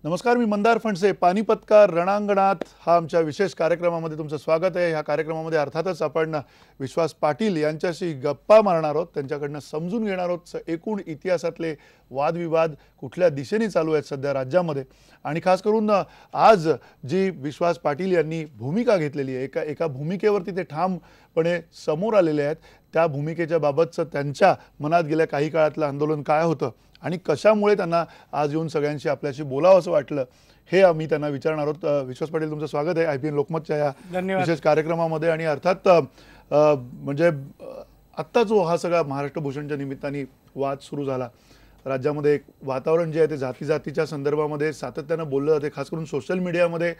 नमस्कार, मी मंदार फणसे. पानिपतकार रणांगणात हा आमच्या विशेष कार्यक्रमामध्ये तुमचं स्वागत आहे. ह्या कार्यक्रमामध्ये अर्थातच आपण विश्वास पाटील यांच्याशी गप्पा मारणार आहोत, त्यांच्याकडनं समजून घेणार आहोत एकूण इतिहासातले वादविवाद कुठल्या दिशेने चालू आहेत सध्या राज्यामध्ये. आणि खास करून आज जी विश्वास पाटील यांनी भूमिका घेतलेली आहे, एका भूमिकेवरती ते ठामपणे समोर आलेले आहेत. त्या भूमिकेच्या बाबतचं त्यांच्या मनात गेल्या काही काळातलं आंदोलन काय होतं आणि कशामुळे त्यांना आज येऊन सगळ्यांशी आपल्याशी बोलावं असं वाटलं, हे आम्ही त्यांना विचारणार आहोत. विश्वास पाटील, तुमचं स्वागत आहे IPN लोकमतच्या या विशेष कार्यक्रमामध्ये. आणि अर्थात म्हणजे आत्ता जो हा सगळा महाराष्ट्र भूषणच्या निमित्ताने वाद सुरू झाला, राज्यामध्ये एक वातावरण जे आहे ते जातीच्या संदर्भामध्ये सातत्यानं बोललं जाते. खास करून सोशल मीडियामध्ये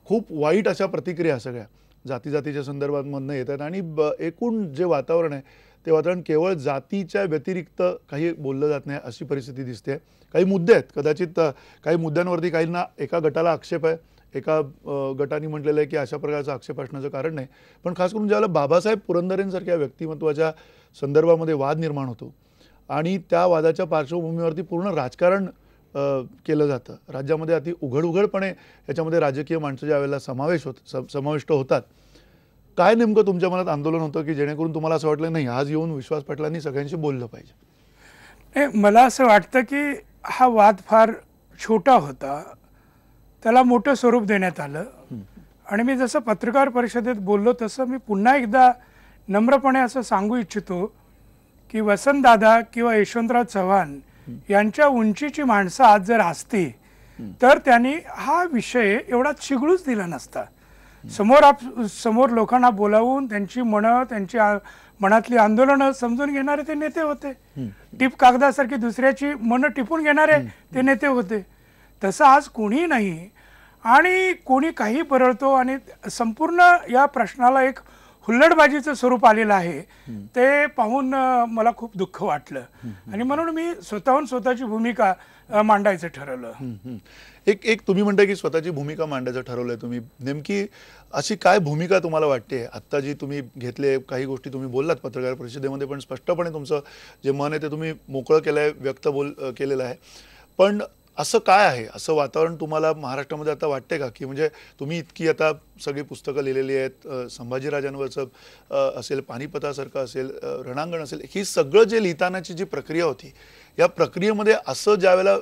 खूप वाईट अशा प्रतिक्रिया सगळ्या जातीच्या संदर्भामधनं येतात. आणि एकूण जे वातावरण आहे ते वातावरण केवळ जातीच्या व्यतिरिक्त काही बोललं जात नाही अशी परिस्थिती दिसते. काही मुद्दे आहेत, कदाचित काही मुद्द्यांवरती काहींना एका गटाला आक्षेप आहे, एका गटाने म्हटलेलं आहे की अशा प्रकारचा आक्षेप असण्याचं कारण नाही. पण खास करून ज्यावेळेला बाबासाहेब पुरंदरेंसारख्या व्यक्तिमत्वाच्या संदर्भामध्ये वाद निर्माण होतो आणि त्या वादाच्या पार्श्वभूमीवरती पूर्ण राजकारण केलं जातं, राज्यामध्ये अति उघडपणे याच्यामध्ये राजकीय माणसं ज्या वेळेला समाविष्ट होतात, काय नेमकं तुमच्या मनात आंदोलन होतं की जेणेकरून तुम्हाला असं वाटलं नाही आज येऊन विश्वास पाटलांनी सगळ्यांशी बोललं पाहिजे? मला असं वाटतं की हा वाद फार छोटा होता, त्याला मोठं स्वरूप देण्यात आलं. आणि मी जसं पत्रकार परिषदेत बोललो तसं मी पुन्हा एकदा नम्रपणे असं सांगू इच्छितो की वसंतदादा किंवा यशवंतराव चव्हाण यांच्या उंचीची माणसं आज जर असती तर त्यांनी हा विषय एवढा चिघळूच दिला नसता. समोर लोकांना बोलावून त्यांची त्यांची मनातली आंदोलनं समजून घेणारे ते नेते होते. टिप कागदासारखी दुसऱ्याची मनं टिपून घेणारे ते नेते होते. तसं आज कोणी नाही आणि कोणी काही परळतो आणि संपूर्ण या प्रश्नाला एक हुल्लडबाजीचं स्वरूप आलेलं आहे. ते पाहून मला खूप दुःख वाटलं आणि म्हणून मी स्वतःची भूमिका मांडायचं ठरवलं. एक तुम्ही म्हणताय की स्वतःची भूमिका मांडायचं ठरवलंय तुम्ही, नेमकी अशी काय भूमिका तुम्हाला वाटते आत्ता जी तुम्ही घेतले? काही गोष्टी तुम्ही बोललात पत्रकार परिषदेमध्ये, पण स्पष्टपणे तुमचं जे मन आहे ते तुम्ही मोकळं केलंय, केलेलं आहे. पण असं काय आहे, असं वातावरण तुम्हाला महाराष्ट्रामध्ये आता वाटते का की म्हणजे तुम्ही इतकी आता सगळी पुस्तकं लिहिलेली आहेत, संभाजीराजांवरचं असेल, पानिपतासारखं असेल, रणांगण असेल, ही सगळं जे लिहितानाची जी प्रक्रिया होती, या प्रक्रियेमध्ये असं ज्या वेळेला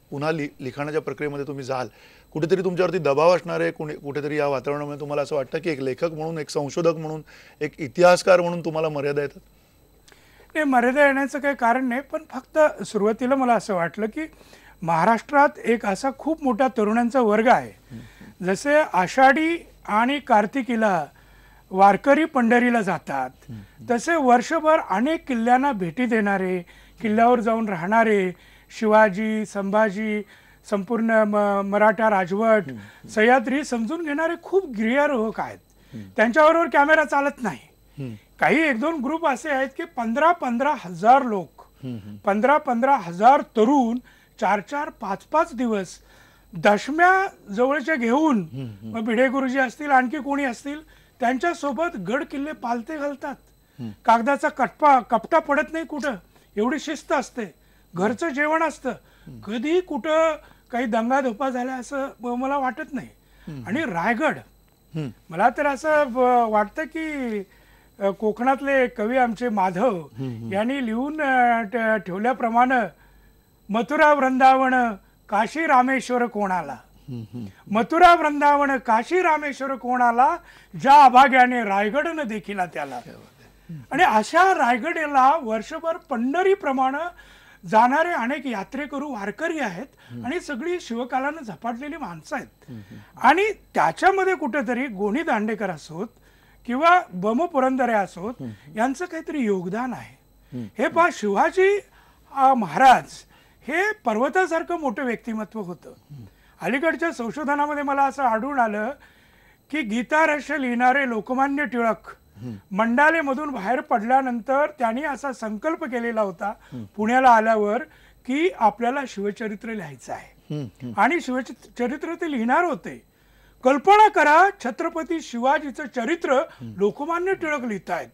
पुन्हा लिखाणाच्या प्रक्रियेमध्ये तुम्ही जाल, कुठेतरी तुमच्यावरती दबाव असणार आहे, कुठेतरी या वातावरणामध्ये तुम्हाला असं वाटतं की एक लेखक म्हणून, एक संशोधक म्हणून, एक इतिहासकार म्हणून तुम्हाला मर्यादा येतात? नाही, मर्यादा येण्याचं काही कारण नाही, पण फक्त सुरुवातीला मला असं वाटलं की महाराष्ट्रात एक असा खूप मोठा तरुणांचा वर्ग आहे. जसे आषाढी आणि कार्तिकीला वारकरी पंढरीला जातात, तसे वर्षभर अनेक किल्ल्यांना भेटी देणारे, किल्ल्यावर जाऊन राहणारे, शिवाजी, संभाजी, संपूर्ण मराठा राजवट, सह्याद्री समजून घेणारे खूप गिर्यारोहक आहेत. त्यांच्याबरोबर कॅमेरा चालत नाही. काही एक दोन ग्रुप असे आहेत की 15-15 हजार लोक, 15-15 हजार तरुण 4-4, 5-5 दिवस दशम्या जवळच्या घेऊन, मग भिडे गुरुजी असतील, आणखी कोणी असतील, त्यांच्यासोबत गड किल्ले पालते घालतात. कागदाचा कपटा पडत नाही कुठं, एवढी शिस्त असते. घरचं जेवण असतं, कधी कुठं काही दंगाधोपा झाला असं मला वाटत नाही. आणि रायगड, मला तर असं वाटतं की कोकणातले कवी आमचे माधव यांनी लिहून ठेवल्याप्रमाणे मथुरा वृंदावन काशी रामेश्वर कोणाला, मथुरा वृंदावन काशी रामेश्वर कोणाला, ज्या अभाग्याने रायगडनं देखील त्याला. आणि अशा रायगडला वर्षभर पंढरीप्रमाणे जाणारे अनेक यात्रेकरू वारकरी आहेत आणि सगळी शिवकालानं झपाटलेली माणसं आहेत. आणि त्याच्यामध्ये कुठेतरी गोनी दांडेकर असोत किंवा बम पुरंदरे असोत, यांचं काहीतरी योगदान आहे. हे पहा, शिवाजी महाराज हे पर्वतासारखं मोठं व्यक्तिमत्व होतं. अलीकडच्या संशोधनामध्ये मला असं आढळून आलं की गीतारहस्य लिहिणारे लोकमान्य टिळक मंडालेमधून बाहेर पडल्यानंतर त्यांनी असा संकल्प केलेला होता पुण्याला आल्यावर की आपल्याला शिवचरित्र लिहायचं आहे आणि शिवचरित्र ते लिहिणार होते. कल्पना करा, छत्रपती शिवाजीचं चरित्र लोकमान्य टिळक लिहितायत.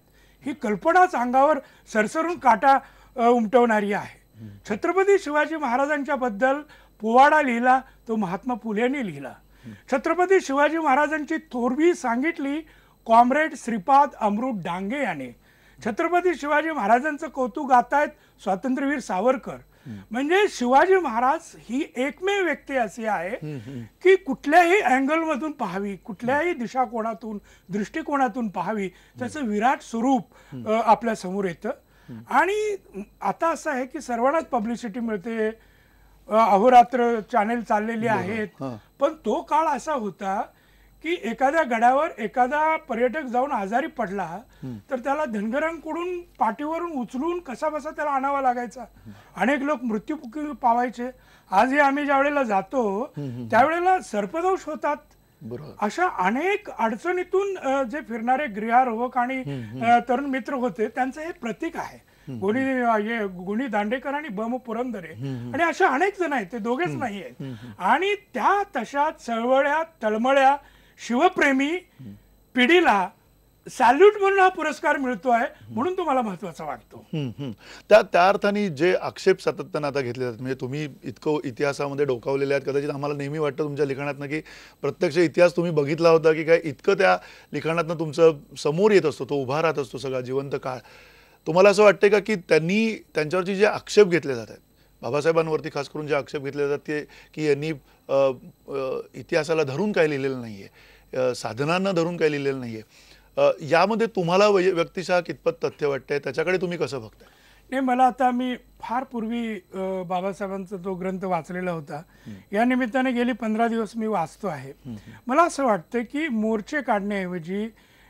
ही कल्पनाच अंगावर सरसरून काटा उमटवणारी आहे. छत्रपती शिवाजी महाराजांच्या बद्दल पोवाडा लिहिला तो महात्मा फुलेंनी लिहिला. छत्रपती शिवाजी महाराजांची थोरवी सांगितली कॉम्रेड श्रीपाद अमृत डांगे याने. छत्रपती शिवाजी महाराजांचं कौतुक गातायत स्वातंत्र्यवीर सावरकर. म्हणजे शिवाजी महाराज ही एकमेव व्यक्ती अशी आहे की कुठल्याही अँगल मधून पाहावी, कुठल्याही दिशाकोनातून दृष्टिकोनातून पाहावी, त्याचं विराट स्वरूप आपल्या समोर येतं. आणि आता असं आहे की सर्वांनाच पब्लिसिटी मिळते, अहोरात्र चॅनेल चाललेली आहेत, पण तो काळ असा होता की एखाद्या गडावर एखादा पर्यटक जाऊन आजारी पडला तर त्याला धनगरांकडून पाठीवरून उचलून कसा बसा त्याला आणावा लागायचा. अनेक लोक मृत्यू पावायचे. आजही आम्ही ज्या वेळेला जातो त्यावेळेला सर्पदंश होतात. अशा अनेक अडचणीतून जे फिरणारे गिर्यारोहक आणि तरुण मित्र होते त्यांचं हे प्रतीक आहे. गुणी दांडेकर आणि बम पुरंदरे आणि अशा अनेक जण आहेत, ते दोघेच नाही आहेत. आणि त्या तशा चळवळ्या तळमळ्या शिवप्रेमी पिढीला सॅल्यूट म्हणून हा पुरस्कार मिळतोय, म्हणून तुम्हाला महत्वाचा वाटतो. त्या अर्थाने जे आक्षेप सातत्यानं आता घेतले जातात, म्हणजे तुम्ही इतकं इतिहासामध्ये डोकावलेले आहेत, कदाचित आम्हाला नेहमी वाटतं तुमच्या लिखाणातनं की प्रत्यक्ष इतिहास तुम्ही बघितला होता की काय, इतकं त्या लिखाणातनं तुमचं समोर येत असतो, तो उभा राहत असतो सगळा जिवंत काळ. तुम्हाला असं वाटतंय का की त्यांच्यावरची जे आक्षेप घेतले जातात, बाबासाहेबांवरती खास करून जे आक्षेप घेतले जातात ते की यांनी इतिहासाला धरून काय लिहिलेलं नाहीये, साधनांना धरून काय लिहिलेलं नाहीये, यामध्ये तुम्हाला व्यक्तिशः कितपत तथ्य वाटतंय, त्याच्याकडे तुम्ही कसं बघताय? नाही, मला आता मी फार पूर्वी बाबासाहेबांचा तो ग्रंथ वाचलेला होता, या निमित्ताने गेली 15 दिवस मी वाचतो आहे. मला असं वाटतं की मोर्चे काढण्याऐवजी,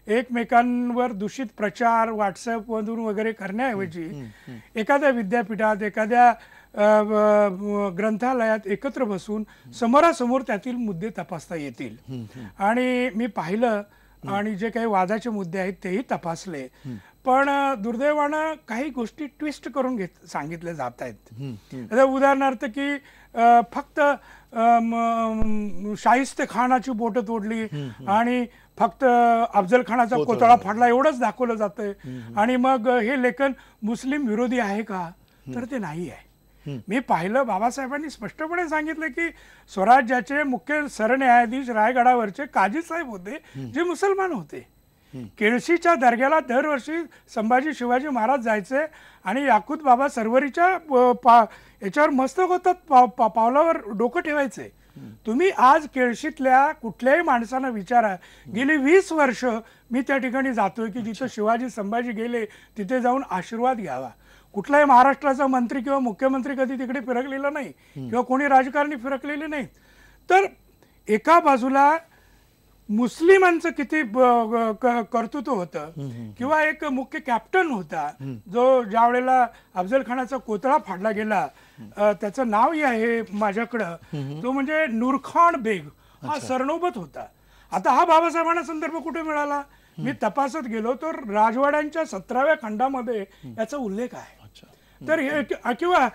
एकमेकांवर दूषित प्रचार व्हॉट्सअपमधून वगैरे करण्याऐवजी एखाद्या विद्यापीठात एखाद्या ग्रंथालयात एकत्र बसून समोरासमोर त्यातील मुद्दे तपासता येतील. आणि मी पाहिलं आणि जे काही वादाचे मुद्दे आहेत तेही तपासले, पण दुर्दैवानं काही गोष्टी ट्विस्ट करून सांगितल्या जात आहेत. उदाहरणार्थ की फक्त शाहिस्ते खानाची बोटं तोडली आणि फक्त अफजल खानाचा कोतळा फाडला एवढंच दाखवलं जातंय, आणि मग हे लेखन मुस्लिम विरोधी आहे का, तर ते नाही आहे. मी पाहिलं, बाबासाहेबांनी स्पष्टपणे सांगितलं की स्वराज्याचे मुख्य सरन्यायाधीश रायगडावरचे काजी साहेब होते जे मुसलमान होते. केळशीच्या दर्ग्याला दरवर्षी संभाजी शिवाजी महाराज जायचे आणि याकूत बाबा सरवरीच्या याच्यावर मस्तक होतात, पावलावर डोकं ठेवायचे. तुम्ही आज केळशीतल्या कुठल्याही माणसांना विचारा, गेली 20 वर्ष मी त्या ठिकाणी जातोय की जिथं शिवाजी संभाजी गेले तिथे जाऊन आशीर्वाद घ्यावा. कुठलाही महाराष्ट्राचा मंत्री किंवा मुख्यमंत्री कधी तिकडे फिरकलेला नाही किंवा कोणी राजकारणी फिरकलेले नाही. तर एका बाजूला मुस्लिमांचं किती कर्तृत्व होतं, किंवा एक मुख्य कॅप्टन होता जो ज्या वेळेला अफजल खानाचा कोतळा फाडला गेला, त्याचं नावही आहे माझ्याकडं, तो म्हणजे नूरखान बेग हा सरनोबत होता. आता हा बाबासाहेबांना संदर्भ कुठे मिळाला? मी तपासत गेलो तर राजवाड्यांच्या 17व्या खंडामध्ये याचा उल्लेख आहे. तर किंवा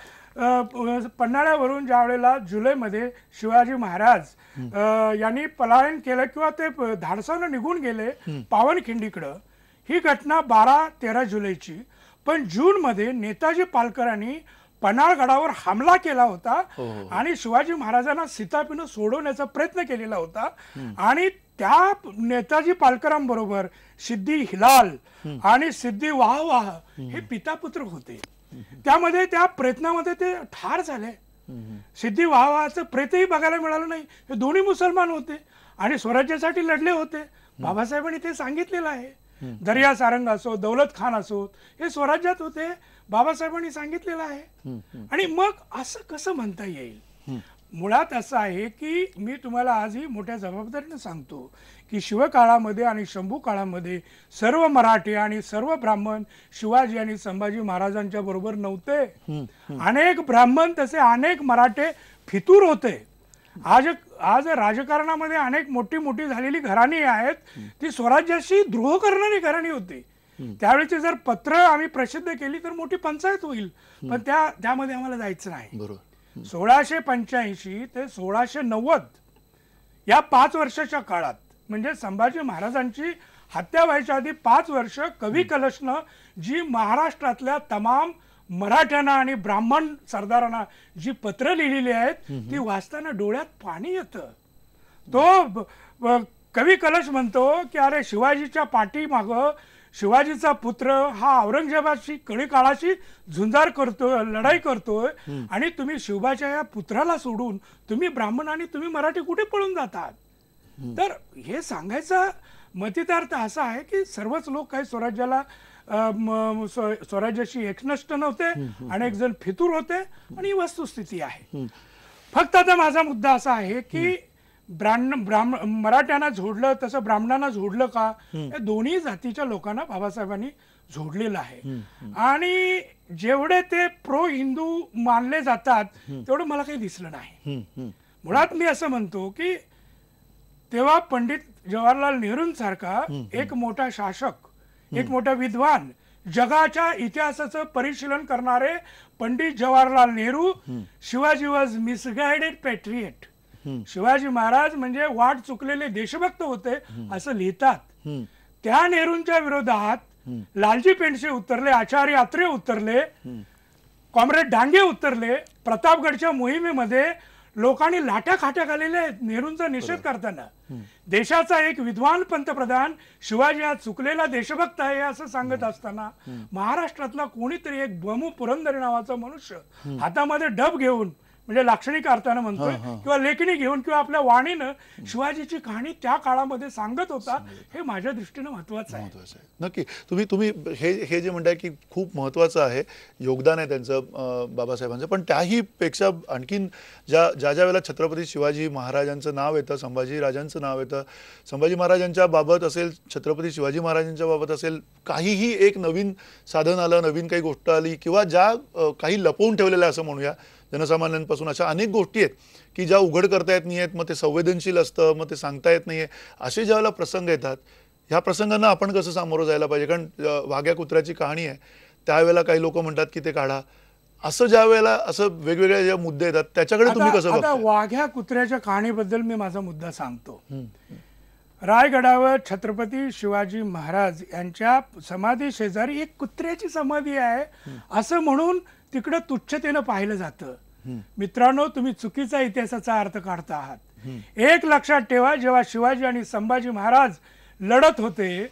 पन्हाळ्यावरून ज्या वेळेला जुलैमध्ये शिवाजी महाराज यांनी पलायन केलं किंवा ते धाडसानं निघून गेले पावनखिंडीकडं, ही घटना 12-13 जुलैची. पण जूनमध्ये नेताजी पालकरांनी पन्हाळगडावर हमला केला होता आणि शिवाजी महाराजांना सीतापीनं सोडवण्याचा प्रयत्न केलेला होता. आणि त्या नेताजी पालकरांबरोबर सिद्दी हिलाल आणि सिद्दी वाह वाह हे पितापुत्र होते. त्यामध्ये त्या प्रयत्नामध्ये ते ठार झाले. सिद्दी वाह वाहचं प्रेतही बघायला मिळालं नाही. हे दोन्ही मुसलमान होते आणि स्वराज्यासाठी लढले होते. बाबासाहेबांनी ते सांगितलेलं आहे. दर्या सारंग असो, दौलत खान असो, हे स्वराज्यात होते, बाबासाहेबांनी सांगितलेलं आहे. आणि मग असं कसं म्हणता येईल? मुळात असं आहे की मी तुम्हाला आजही मोठ्या जबाबदारीने सांगतो की शिवकाळामध्ये आणि शंभू काळामध्ये सर्व मराठी आणि सर्व ब्राह्मण शिवाजी आणि संभाजी महाराजांच्या बरोबर नव्हते. अनेक ब्राह्मण तसे अनेक मराठे फितूर होते. आज राजकारणामध्ये अनेक मोठी मोठी झालेली घराणी आहेत, ती स्वराज्याशी द्रोह करणारी घराणी होती. त्यावेळेची जर पत्र आम्ही प्रसिद्ध केली तर मोठी पंचायत होईल, पण त्यामध्ये आम्हाला जायचं नाही. 1685 ते 1690 या 5 वर्षाच्या काळात, म्हणजे संभाजी महाराजांची हत्या व्हायच्या आधी 5 वर्ष कवी कलशनं जी महाराष्ट्रातल्या तमाम मराठ्यांना आणि ब्राह्मण सरदारांना जी पत्र लिहिलेली आहेत ती वाचताना डोळ्यात पाणी येतं. तो कवी कलश म्हणतो की अरे शिवाजीच्या पाठीमागं शिवाजीचा पुत्र हा औरंगजेबाशी कळी काळाशी झुंजार करतोय, लढाई करतोय, आणि तुम्ही शिवबाच्या या पुत्राला सोडून तुम्ही ब्राह्मण आणि तुम्ही मराठी कुठे पळून जातात. तर हे सांगायचा मतितार्थ असा आहे की सर्वच लोक काही स्वराज्याला स्वराज्याशी एकनिष्ठ नव्हते, अनेक जण फितूर होते, आणि ही वस्तुस्थिती आहे. फक्त आता माझा मुद्दा असा आहे की मराठ्यांना झोडलं तसं ब्राह्मणांना झोडलं का? या दोन्ही जातीच्या लोकांना बाबासाहेबांनी झोडलेलं आहे. आणि जेवढे ते प्रो हिंदू मानले जातात तेवढं मला काही दिसलं नाही. मुळात मी असं म्हणतो की तेव्हा पंडित जवाहरलाल नेहरूंसारखा एक मोठा शासक, एक मोठा विद्वान, जगाच्या इतिहासाचं परिशीलन करणारे Pandit Jawaharlal Nehru, Shivaji was misguided Patriot. Shivaji Maharaj म्हणजे वाट चुकलेले देशभक्त होते असं लिहितात. त्या नेहरूंच्या विरोधात लालजी पेंडसे उतरले, आचार्य आत्रे उतरले, कॉम्रेड डांगे उतरले. प्रतापगडच्या मोहिमेमध्ये लोकांनी लाट्या खाट्या घालेल्या आहेत नेहरूंचा निषेध करताना. देशाचा एक विद्वान पंतप्रधान शिवाजी हा चुकलेला देशभक्त आहे असं सांगत असताना महाराष्ट्रातला कोणीतरी एक बमू पुरंदरे नावाचा मनुष्य हातामध्ये डब घेऊन, म्हणजे लाक्षणिक अर्थानं म्हणतोय, किंवा लेखणी घेऊन किंवा आपल्या वाणीनं शिवाजीची कहाणी त्या काळामध्ये सांगत होता. हे माझ्या दृष्टीनं महत्वाचं आहे. नक्की. तुम्ही हे जे म्हणताय की खूप महत्वाचं आहे, योगदान आहे त्यांचं बाबासाहेबांचं, पण त्याही पेक्षा आणखीन ज्या वेळेला छत्रपती शिवाजी महाराजांचं नाव येतं, संभाजी राजांचं नाव येतं, संभाजी महाराजांच्या बाबत असेल, छत्रपती शिवाजी महाराजांच्या बाबत असेल, काहीही एक नवीन साधन आलं, नवीन काही गोष्ट आली, किंवा ज्या काही लपवून ठेवलेल्या असं म्हणूया जनसामान्यांपासून, अशा अनेक गोष्टी आहेत की ज्या उघड करता येत नाही आहेत, मग ते संवेदनशील असतं, मग ते सांगता येत नाहीये. असे ज्यावेळेला प्रसंग येतात, ह्या प्रसंगांना आपण कसं सामोरं जायला पाहिजे? कारण वाघ्या कुत्र्याची कहाणी आहे, त्यावेळेला काही लोक म्हणतात की ते काढा, असं ज्या वेळेला असं वेगवेगळे जे मुद्दे येतात त्याच्याकडे तुम्ही कसं बघता? आता वाघ्या कुत्र्याच्या कहाणीबद्दल मी माझा मुद्दा सांगतो. रायगडावर छत्रपती शिवाजी महाराज यांच्या समाधी शेजारी एक कुत्र्याची समाधी आहे असं म्हणून तिकडे तुच्छतेनं पाहिलं जातं. मित्रांनो, तुम्ही चुकीचा इतिहासाचा अर्थ काढता आहात. एक लक्षात ठेवा, जेव्हा शिवाजी आणि संभाजी महाराज लढत होते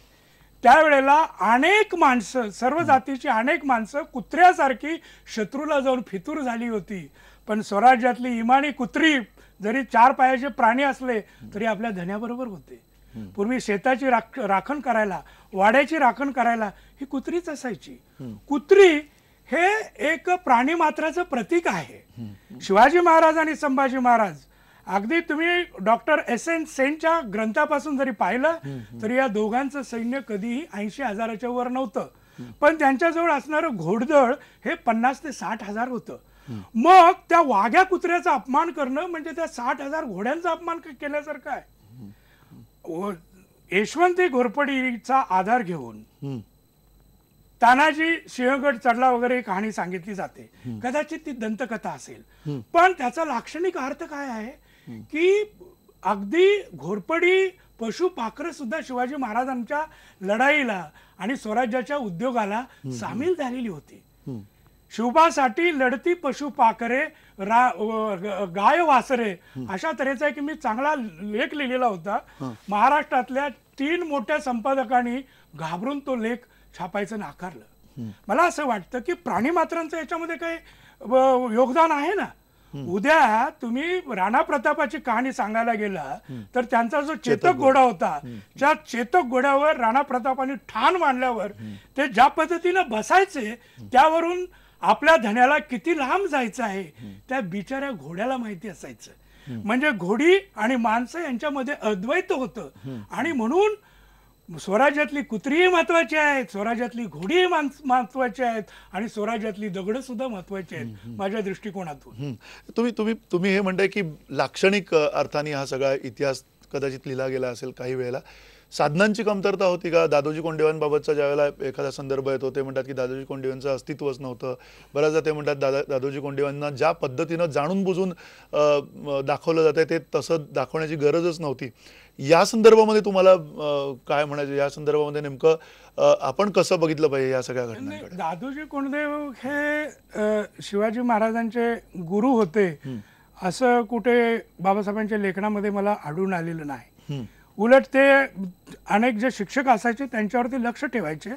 त्यावेळेला अनेक माणसं, सर्व जातीची अनेक माणसं कुत्र्यासारखी शत्रूला जाऊन फितूर झाली होती. पण स्वराज्यातली इमानी कुत्री जरी 4 पायाचे प्राणी असले तरी आपल्या धन्याबरोबर होते. पूर्वी शेताची राखण करायला, वाड्याची राखण करायला ही कुत्रीच असायची. कुत्री हे एक प्राणी मात्राचं प्रतीक आहे. शिवाजी महाराज आणि संभाजी महाराज, अगदी तुम्ही डॉक्टर S.N. सेनच्या ग्रंथापासून जरी पाहिलं तरी या दोघांचं सैन्य कधीही 80,000च्या वर नव्हतं, पण त्यांच्याजवळ असणारं घोडदळ हे 50 ते 60,000 होतं. मग त्या वाघ्या कुत्र्याचा अपमान करणं म्हणजे त्या 60,000 घोड्यांचा अपमान केल्यासारखं आहे. यशवंती घोरपडीचा आधार घेऊन तानाजी सिंहगड चढला वगैरे कहाणी सांगितली जाते. कदाचित ती दंतकथा असेल, पण त्याचा लाक्षणिक अर्थ काय आहे की अगदी घोरपडी पशु पाखरं सुद्धा शिवाजी महाराजांच्या लढाईला आणि स्वराज्याच्या उद्योगाला सामील झालेली होती. शिवबासाठी लढती पशु पाखरे, गाय वासरे, अशा तऱ्हेचा की मी चांगला लेख लिहिलेला होता. महाराष्ट्रातल्या 3 मोठ्या संपादकांनी घाबरून तो लेख छापायचं नाकारलं. मला असं वाटतं की प्राणी मात्रांचं याच्यामध्ये काही योगदान आहे ना. उद्या तुम्ही राणा प्रतापाची कहाणी सांगायला गेला तर त्यांचा जो चेतक घोडा होता, त्या चेतक घोड्यावर राणा प्रतापाने ठाण मांडल्यावर ते ज्या पद्धतीनं बसायचे त्यावरून आपल्या धन्याला किती लांब जायचं आहे त्या बिचाऱ्या घोड्याला माहिती असायचं. म्हणजे घोडी आणि माणसं यांच्यामध्ये अद्वैत होतं. आणि म्हणून स्वराज्यातली कुत्रीही महत्वाची आहेत, स्वराज्यातली घोडीही महत्वाची आहेत, आणि स्वराज्यातली दगड सुद्धा महत्वाची आहेत माझ्या दृष्टिकोनातून. तुम्ही हे म्हणताय की लाक्षणिक अर्थाने हा सगळा इतिहास कदाचित लिहिला गेला असेल काही वेळेला. साधनांची कमतरता होती का? दादोजी कोंडदेवांबाबतचा ज्यावेळेला एखादा संदर्भ येतो ते म्हणतात की दादोजी कोंडदेवांचं अस्तित्वच नव्हतं. बऱ्याचदा ते म्हणतात दादोजी कोंडदेवांना ज्या पद्धतीनं जाणून बुजून दाखवलं जातंय ते तसं दाखवण्याची गरजच नव्हती. या संदर्भामध्ये तुम्हाला काय म्हणायचं? या संदर्भामध्ये नेमकं आपण कसं बघितलं पाहिजे या सगळ्या घटनांकडे? दादोजी कोंडदेव हे शिवाजी महाराजांचे गुरु होते असं कुठे बाबासाहेबांच्या लेखनामध्ये मला आढळून आलेलं नाही. उलट ते अनेक जे शिक्षक असायचे त्यांच्यावरती लक्ष ठेवायचे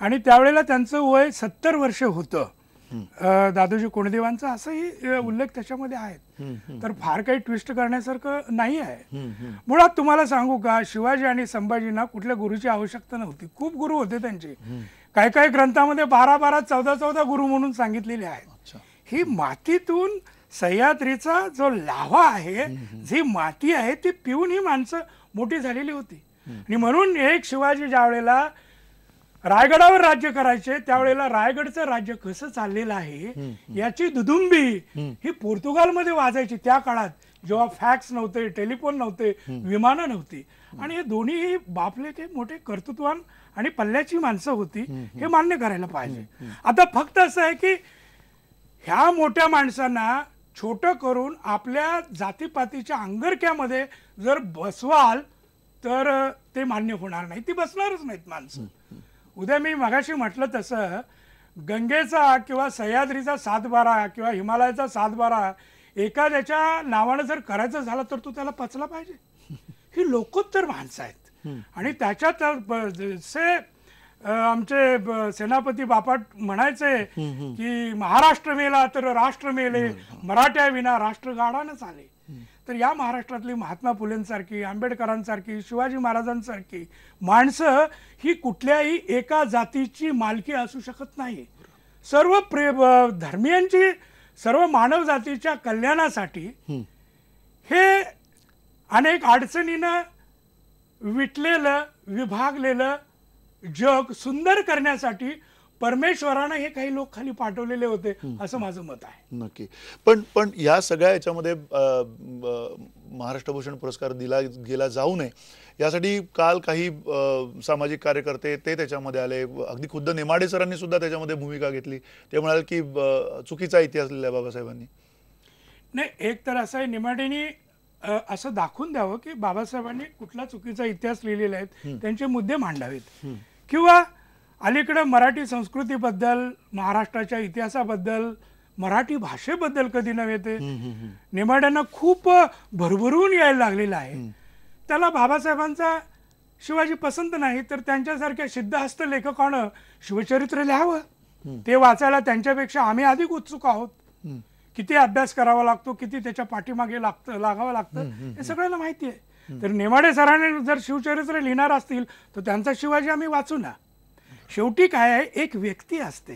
आणि त्यावेळेला त्यांचं वय 70 वर्ष होतं दादोजी कोंडदेवांचं, असंही उल्लेख त्याच्यामध्ये आहेत. तर फार काही ट्विस्ट करण्यासारखं नाही आहे. मुळात तुम्हाला सांगू का, शिवाजी आणि संभाजींना कुठल्या गुरुची आवश्यकता नव्हती. खूप गुरु होते त्यांचे. काही काही ग्रंथामध्ये 12-12, 14-14 गुरु म्हणून सांगितलेले आहेत. ही मातीतून सह्याद्रीचा जो लाव्हा आहे, जी माती आहे ती पिऊन ही माणसं मोठी झालेली होती. आणि म्हणून एक शिवाजी ज्या वेळेला रायगडावर राज्य करायचे त्यावेळेला रायगडचं राज्य कसं चाललेलं आहे याची दुदुंबी ही पोर्तुगालमध्ये वाजायची त्या काळात, जेव्हा फॅक्स नव्हते, टेलिफोन नव्हते, विमानं नव्हती. आणि हे दोन्ही बापले ते मोठे कर्तृत्वान आणि पल्ल्याची माणसं होती, हे मान्य करायला पाहिजे. आता फक्त असं आहे की ह्या मोठ्या माणसांना छोटं करून आपल्या जातीपातीच्या अंगरक्यामध्ये जर बसवाल तर ते मान्य होणार नाही. ती बसणारच नाहीत माणसं. उद्या मी मगाशी म्हटलं तसं गंगेचा किंवा सह्याद्रीचा 7-12 किंवा हिमालयाचा 7-12 एखाद्याच्या नावानं जर करायचं झालं तर तो त्याला पचला पाहिजे. ही लोकोत्तर माणसं आहेत. आणि त्याच्यात जसे आमचे सेनापती बापट म्हणायचे की महाराष्ट्र मेला तर राष्ट्र मेले, मराठ्या विना राष्ट्र गाडानच आले. तर या महाराष्ट्रातली महात्मा फुलेंसारखी, आंबेडकरांसारखी, शिवाजी महाराजांसारखी माणसं ही कुठल्याही एका जातीची मालकी असू शकत नाही. सर्व धर्मियांची, सर्व मानव जातीच्या कल्याणासाठी हे अनेक अडचणीनं विटलेलं, विभागलेलं जग सुंदर करण्यासाठी परमेश्वरानं हे काही लोक खाली पाठवलेले होते असं माझं मत आहे. नक्की. पण या सगळ्या याच्यामध्ये महाराष्ट्र भूषण पुरस्कार दिला गेला जाऊ नये यासाठी काल काही सामाजिक कार्यकर्ते ते त्याच्यामध्ये आले. अगदी खुद्द नेमाडे सरांनी सुद्धा त्याच्यामध्ये भूमिका घेतली. ते म्हणाले की चुकीचा इतिहास लिहिला बाबासाहेबांनी. नाही, एक तर असं आहे, नेमाडेनी असं दाखवून द्यावं की बाबासाहेबांनी कुठला चुकीचा इतिहास लिहिलेला आहे, त्यांचे मुद्दे मांडावेत. किंवा अलीकडे मराठी संस्कृतीबद्दल, महाराष्ट्राच्या इतिहासाबद्दल, मराठी भाषेबद्दल कधी नव्हे ते नेमाड्यांना खूप भरभरून यायला लागलेलं आहे. त्याला बाबासाहेबांचा शिवाजी पसंत नाही तर त्यांच्यासारख्या सिद्धहस्त लेखकानं शिवचरित्र लिहावं. ते वाचायला त्यांच्यापेक्षा आम्ही अधिक उत्सुक आहोत. किती अभ्यास करावा लागतो, किती त्याच्या पाठीमागे लागावं लागतं हे सगळ्यांना माहिती आहे. तर नेमाडे सरांनी जर शिवचरित्र लिहिणार असतील तर त्यांचा शिवाजी आम्ही वाचू ना. शेवटी काय आहे, एक व्यक्ती असते,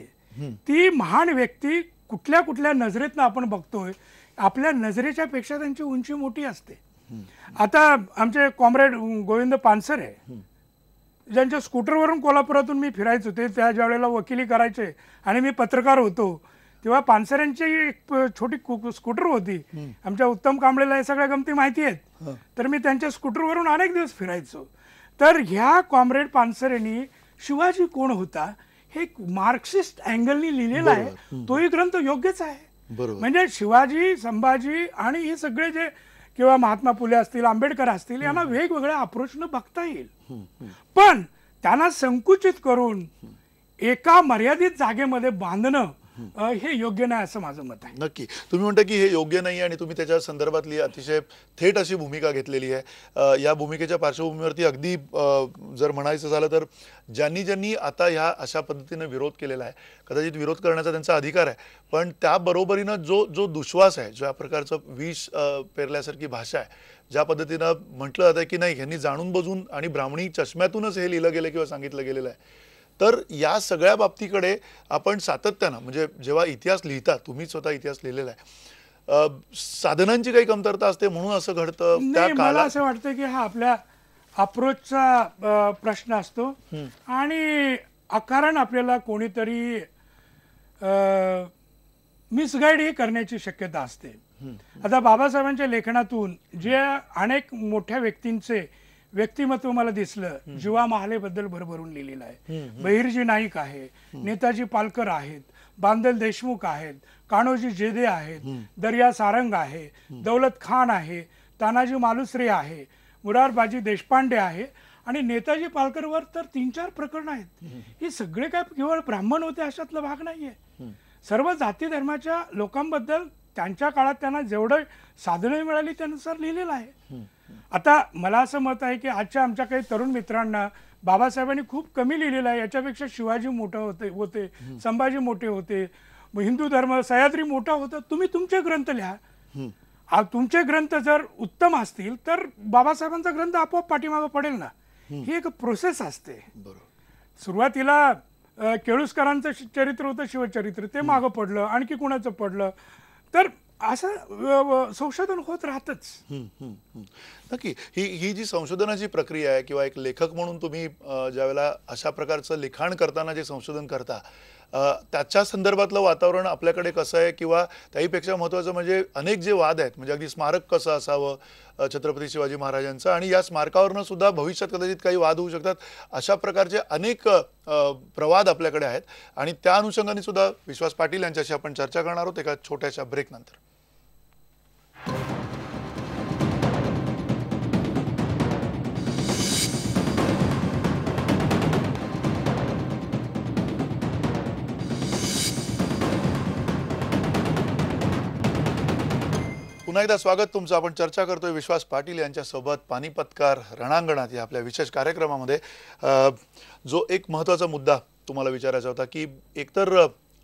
ती महान व्यक्ती कुठल्या कुठल्या नजरेतनं आपण बघतोय, आपल्या नजरेच्या पेक्षा त्यांची उंची मोठी असते. आता आमचे कॉम्रेड गोविंद पानसरे ज्यांच्या स्कूटरवरून कोल्हापुरातून मी फिरायचो, ते त्या ज्या वेळेला वकिली करायचे आणि मी पत्रकार होतो तेव्हा पानसऱ्यांची एक छोटी स्कूटर होती. आमच्या उत्तम कांबळेला हे सगळ्या गमती माहिती आहेत. तर मी त्यांच्या स्कूटरवरून अनेक दिवस फिरायचो. तर ह्या कॉम्रेड पानसरेंनी शिवाजी कोण होता हे मार्क्सिस्ट अँगलनी लिहिलेला आहे. तोही ग्रंथ योग्यच आहे. म्हणजे शिवाजी, संभाजी आणि हे सगळे जे किंवा महात्मा फुले असतील, आंबेडकर असतील, यांना वेगवेगळ्या अप्रोचनं बघता येईल. पण त्यांना संकुचित करून एका मर्यादित जागेमध्ये बांधणं हे योग्य नाही असं माझं मत आहे. नक्की. तुम्ही म्हणता की हे योग्य नाही आणि तुम्ही त्याच्या संदर्भातली अतिशय थेट अशी भूमिका घेतलेली आहे. या भूमिकेच्या पार्श्वभूमीवरती अगदी जर म्हणायचं झालं तर ज्यांनी आता ह्या अशा पद्धतीने विरोध केलेला आहे, कदाचित विरोध करण्याचा त्यांचा अधिकार आहे, पण त्याबरोबरीनं जो दुश्वास आहे, ज्या प्रकारचं विष पेरल्यासारखी भाषा आहे, ज्या पद्धतीनं म्हटलं जातं की नाही ह्यांनी जाणून बजून आणि ब्राह्मणी चष्म्यातूनच हे लिहिलं गेलं किंवा सांगितलं गेलेलं आहे, तर या सगळ्या बाबतीकडे आपण सातत्यानं, म्हणजे जेव्हा इतिहास लिहिता, तुम्ही स्वतः इतिहास लिहिलेला आहे, साधनांची काही कमतरता असते म्हणून असं घडतं. मला असं वाटतं की हा आपल्या अप्रोचचा प्रश्न असतो आणि अकारण आपल्याला कोणीतरी मिसगाईड ही करण्याची शक्यता असते. आता बाबासाहेबांच्या लेखनातून जे अनेक मोठ्या व्यक्तींचे व्यक्तिमत्व मला दिसलं, जीवा महालेबद्दल भरभरून लिहिलेलं आहे. बहिर्जी नाईक आहे, नेताजी पालकर आहेत, बांदल देशमुख आहेत, कान्होजी जेदे आहेत, दर्या सारंग आहे, दौलत खान आहे, तानाजी मालुसरे आहे, मुरारबाजी देशपांडे आहे आणि नेताजी पालकरवर तर 3-4 प्रकरण आहेत. ही सगळे काय केवळ ब्राह्मण होते अशातला भाग नाहीये. सर्व जाती धर्माच्या लोकांबद्दल त्यांच्या काळात त्यांना जेवढं साधने मिळाली त्यानुसार लिहिलेलं आहे. आता मला असं मत आहे की आजच्या आमच्या काही तरुण मित्रांना बाबासाहेबांनी खूप कमी लिहिलेलं आहे. याच्यापेक्षा शिवाजी मोठे होते, संभाजी मोठे होते, हिंदू धर्म सह्याद्री मोठा होता. तुम्ही तुमचे ग्रंथ लिहा. तुमचे ग्रंथ जर उत्तम असतील तर बाबासाहेबांचा ग्रंथ आपोआप पाठीमागं पडेल ना. ही एक प्रोसेस असते. सुरुवातीला केळुसकरांचं चरित्र होतं, शिवचरित्र, ते मागं पडलं, आणखी कुणाचं पडलं, तर असं संशोधन होत राहतच. नक्की ही जी संशोधनाची प्रक्रिया आहे किंवा एक लेखक म्हणून तुम्ही ज्यावेळेला अशा प्रकारचं लिखाण करताना जे संशोधन करता त्याच्या संदर्भातलं वातावरण आपल्याकडे कसं आहे किंवा त्याहीपेक्षा महत्त्वाचं म्हणजे अनेक जे वाद आहेत, म्हणजे अगदी स्मारक कसं असावं छत्रपती शिवाजी महाराजांचं, आणि या स्मारकावरनं सुद्धा भविष्यात कदाचित काही वाद होऊ शकतात, अशा प्रकारचे अनेक प्रवाद आपल्याकडे आहेत. आणि त्या अनुषंगाने सुद्धा विश्वास पाटील यांच्याशी आपण चर्चा करणार आहोत एका छोट्याशा ब्रेक नंतर. पुन्हा एकदा स्वागत तुमचं. आपण चर्चा करतोय विश्वास पाटील यांच्यासोबत पानिपतकार रणांगणात या आपल्या विशेष कार्यक्रमामध्ये. जो एक महत्त्वाचा मुद्दा तुम्हाला विचारायचा होता की एकतर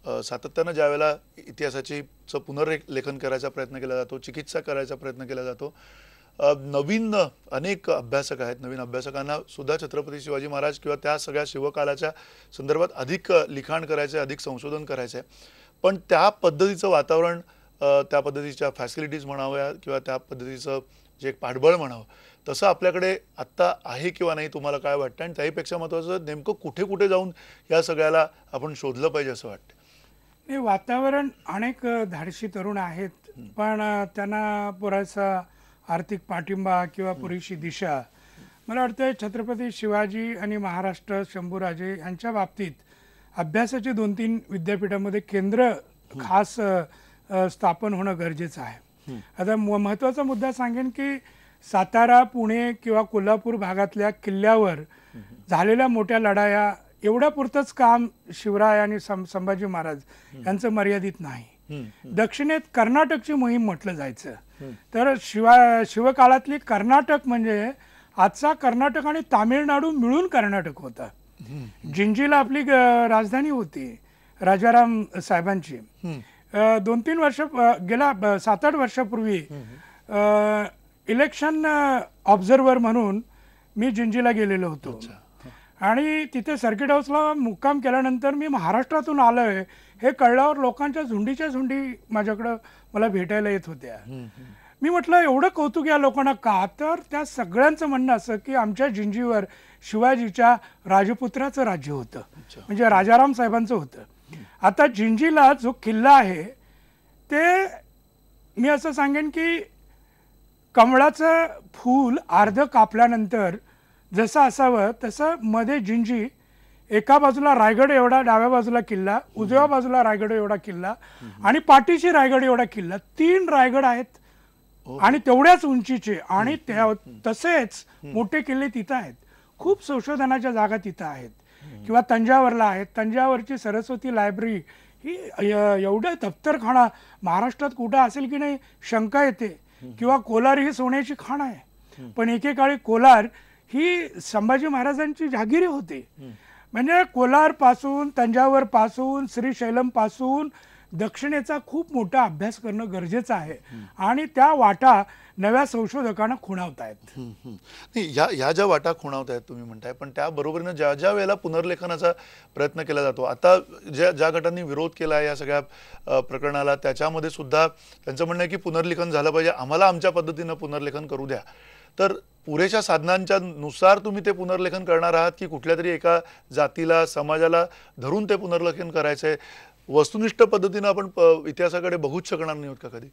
सातत्यानं ज्यावेळेला इतिहासाचं पुनर्लेखन करायचा प्रयत्न केला जातो, चिकित्सा करायचा प्रयत्न केला जातो, नवीन अनेक अभ्यासक आहेत, नवीन अभ्यासकांना सुद्धा छत्रपती शिवाजी महाराज किंवा त्या सगळ्या शिवकाळाच्या संदर्भात अधिक लिखाण करायचं आहे, अधिक संशोधन करायचं आहे. पण त्या पद्धतीचं वातावरण, त्या पद्धतीच्या फॅसिलिटीज म्हणाव्या किंवा त्या पद्धतीचं जे एक पाठबळ म्हणावं तसं आपल्याकडे आत्ता आहे किंवा नाही, तुम्हाला काय वाटतं? आणि त्याहीपेक्षा महत्त्वाचं नेमकं कुठे कुठे जाऊन या सगळ्याला आपण शोधलं पाहिजे असं वाटतं? नाही, वातावरण अनेक धाडशी तरुण आहेत, पण त्यांना पुरेसा आर्थिक पाठिंबा किंवा पुरेशी दिशा. मला वाटतं छत्रपती शिवाजी आणि महाराष्ट्र शंभूराजे यांच्या बाबतीत अभ्यासाची 2-3 विद्यापीठामध्ये केंद्र खास स्थापन होणं गरजेचं आहे. आता महत्त्वाचा मुद्दा सांगेन की सातारा, पुणे किंवा कोल्हापूर भागातल्या किल्ल्यावर झालेल्या मोठ्या लढाया एवढ्या पुरतंच काम शिवराय आणि संभाजी महाराज यांचं मर्यादित नाही. दक्षिणेत कर्नाटकची मोहीम म्हटलं जायचं तर शिवकाळातली कर्नाटक म्हणजे आजचा कर्नाटक आणि तामिळनाडू मिळून कर्नाटक होता. जिंजीला आपली राजधानी होती राजाराम साहेबांची. 2-3 वर्ष गेल्या 7-8 वर्षापूर्वी इलेक्शन ऑब्झर्वर म्हणून मी जिंजीला गेलेलो होतो आणि तिथे सर्किट हाऊसला मुक्काम केल्यानंतर मी महाराष्ट्रातून आलोय हे कळल्यावर लोकांच्या झुंडीच्या झुंडी माझ्याकडं मला भेटायला येत होत्या. मी म्हटलं एवढं कौतुक या लोकांना का? तर त्या सगळ्यांचं म्हणणं असं की आमच्या जिंजीवर शिवाजीच्या राजपुत्राचं राज्य होतं, म्हणजे राजाराम साहेबांचं होतं. आता जिंजीला जो किल्ला आहे ते मी असं सांगेन की कमळाचं फूल अर्ध कापल्यानंतर जसं असावं तसं मध्ये जिंजी, एका बाजूला रायगड एवढा, डाव्या बाजूला किल्ला, उजव्या बाजूला रायगड एवढा किल्ला आणि पाठीशी रायगड एवढा किल्ला, 3 रायगड आहेत आणि तेवढ्याच उंचीचे. आणि तसेच मोठे किल्ले तिथं आहेत. खूप संशोधनाच्या जागा तिथं आहेत. किंवा तंजावरला आहे, तंजावरची सरस्वती लायब्ररी ही एवढं दफ्तरखाना महाराष्ट्रात कुठं असेल की नाही शंका येते. किंवा कोलार ही सोन्याची खाण आहे, पण एकेकाळी कोलार ही संभाजी महाराजांची जागिरी होती. म्हणजे कोलार पासून, तंजावर पासून, श्रीशैलम पासून दक्षिणेचा खूप मोठा अभ्यास करणं गरजेचं आहे आणि त्या वाटा नव्या संशोधकांना खुणावतायत. ह्या ज्या वाटा खुणावतायत तुम्ही म्हणताय, पण त्या बरोबरीनं ज्या ज्या वेळेला पुनर्लेखनाचा प्रयत्न केला जातो, आता ज्या गटांनी विरोध केला या सगळ्या प्रकरणाला, त्याच्यामध्ये सुद्धा त्यांचं म्हणणं आहे की पुनर्लेखन झालं पाहिजे, आम्हाला आमच्या पद्धतीनं पुनर्लेखन करू द्या. तर पुरेशा साधनांच्या नुसार तुम्ही ते पुनर्लेखन करणार आहात की कुठल्या तरी एका जातीला, समाजाला धरून ते पुनर्लेखन करायचंय? वस्तुनिष्ठ पद्धतीनं आपण इतिहासाकडे बघूच शकणार नाही होत का कधी?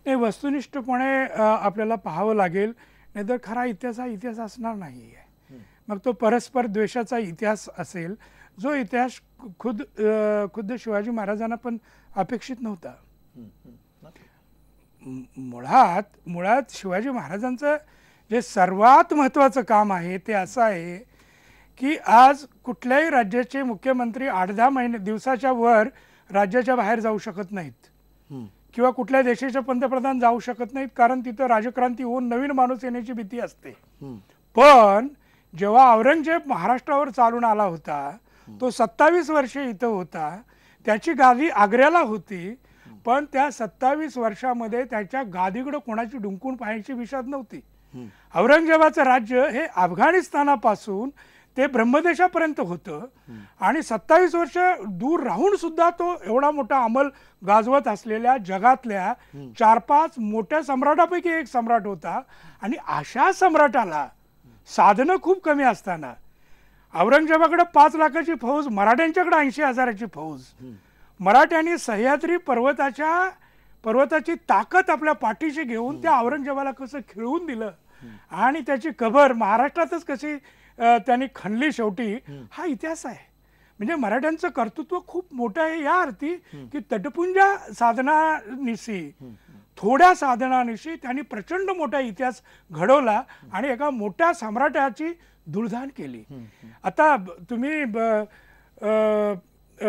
नाही, वस्तुनिष्ठपणे आपल्याला पाहावं लागेल, नाहीतर खरा इतिहास हा इतिहास असणार नाही आहे. मग तो परस्पर द्वेषाचा इतिहास असेल, जो इतिहास खुद्द शिवाजी महाराजांना पण अपेक्षित नव्हता. मुळात शिवाजी महाराजांचं जे सर्वात महत्त्वाचं काम आहे ते असं आहे की आज कुठल्याही राज्याचे मुख्यमंत्री 8-10 दिवसाच्या वर राज्याच्या बाहेर जाऊ शकत नाहीत किंवा कुठल्या देशाचे पंतप्रधान जाऊ शकत नाहीत, कारण तिथं राजक्रांती होऊन नवीन माणूस येण्याची भीती असते. पण जेव्हा औरंगजेब महाराष्ट्रावर चालून आला होता, तो 27 वर्षे इथं होता, त्याची गादी आग्र्याला होती, पण त्या 27 वर्षामध्ये त्याच्या गादीकडे कोणाची डुंकून पाहायची विषाद नव्हती. औरंगजेबाचं राज्य हे अफगाणिस्तानापासून ते ब्रह्मदेशापर्यंत होतं आणि 27 वर्ष दूर राहून सुद्धा तो एवढा मोठा अंमल गाजवत असलेल्या जगातल्या 4-5 मोठ्या सम्राटापैकी एक सम्राट होता. आणि अशा सम्राटाला साधनं खूप कमी असताना औरंगजेबाकडे 5 लाखाची फौज, मराठ्यांच्याकडे 80,000ची फौज, मराठ्यांनी सह्याद्री पर्वताची ताकद आपल्या पाठीशी घेऊन त्या औरंगजेबाला कसं खिळवून दिलं आणि त्याची कबर महाराष्ट्रातच कशी त्यांनी खणली शेवटी, हा इतिहास आहे. म्हणजे मराठ्यांचं कर्तृत्व खूप मोठं आहे या अर्थी की तटपुंजा साधनानिशी, थोड्या साधनानिशी त्यांनी प्रचंड मोठा इतिहास घडवला आणि एका मोठ्या सम्राटाची धुळधाण केली. आता तुम्ही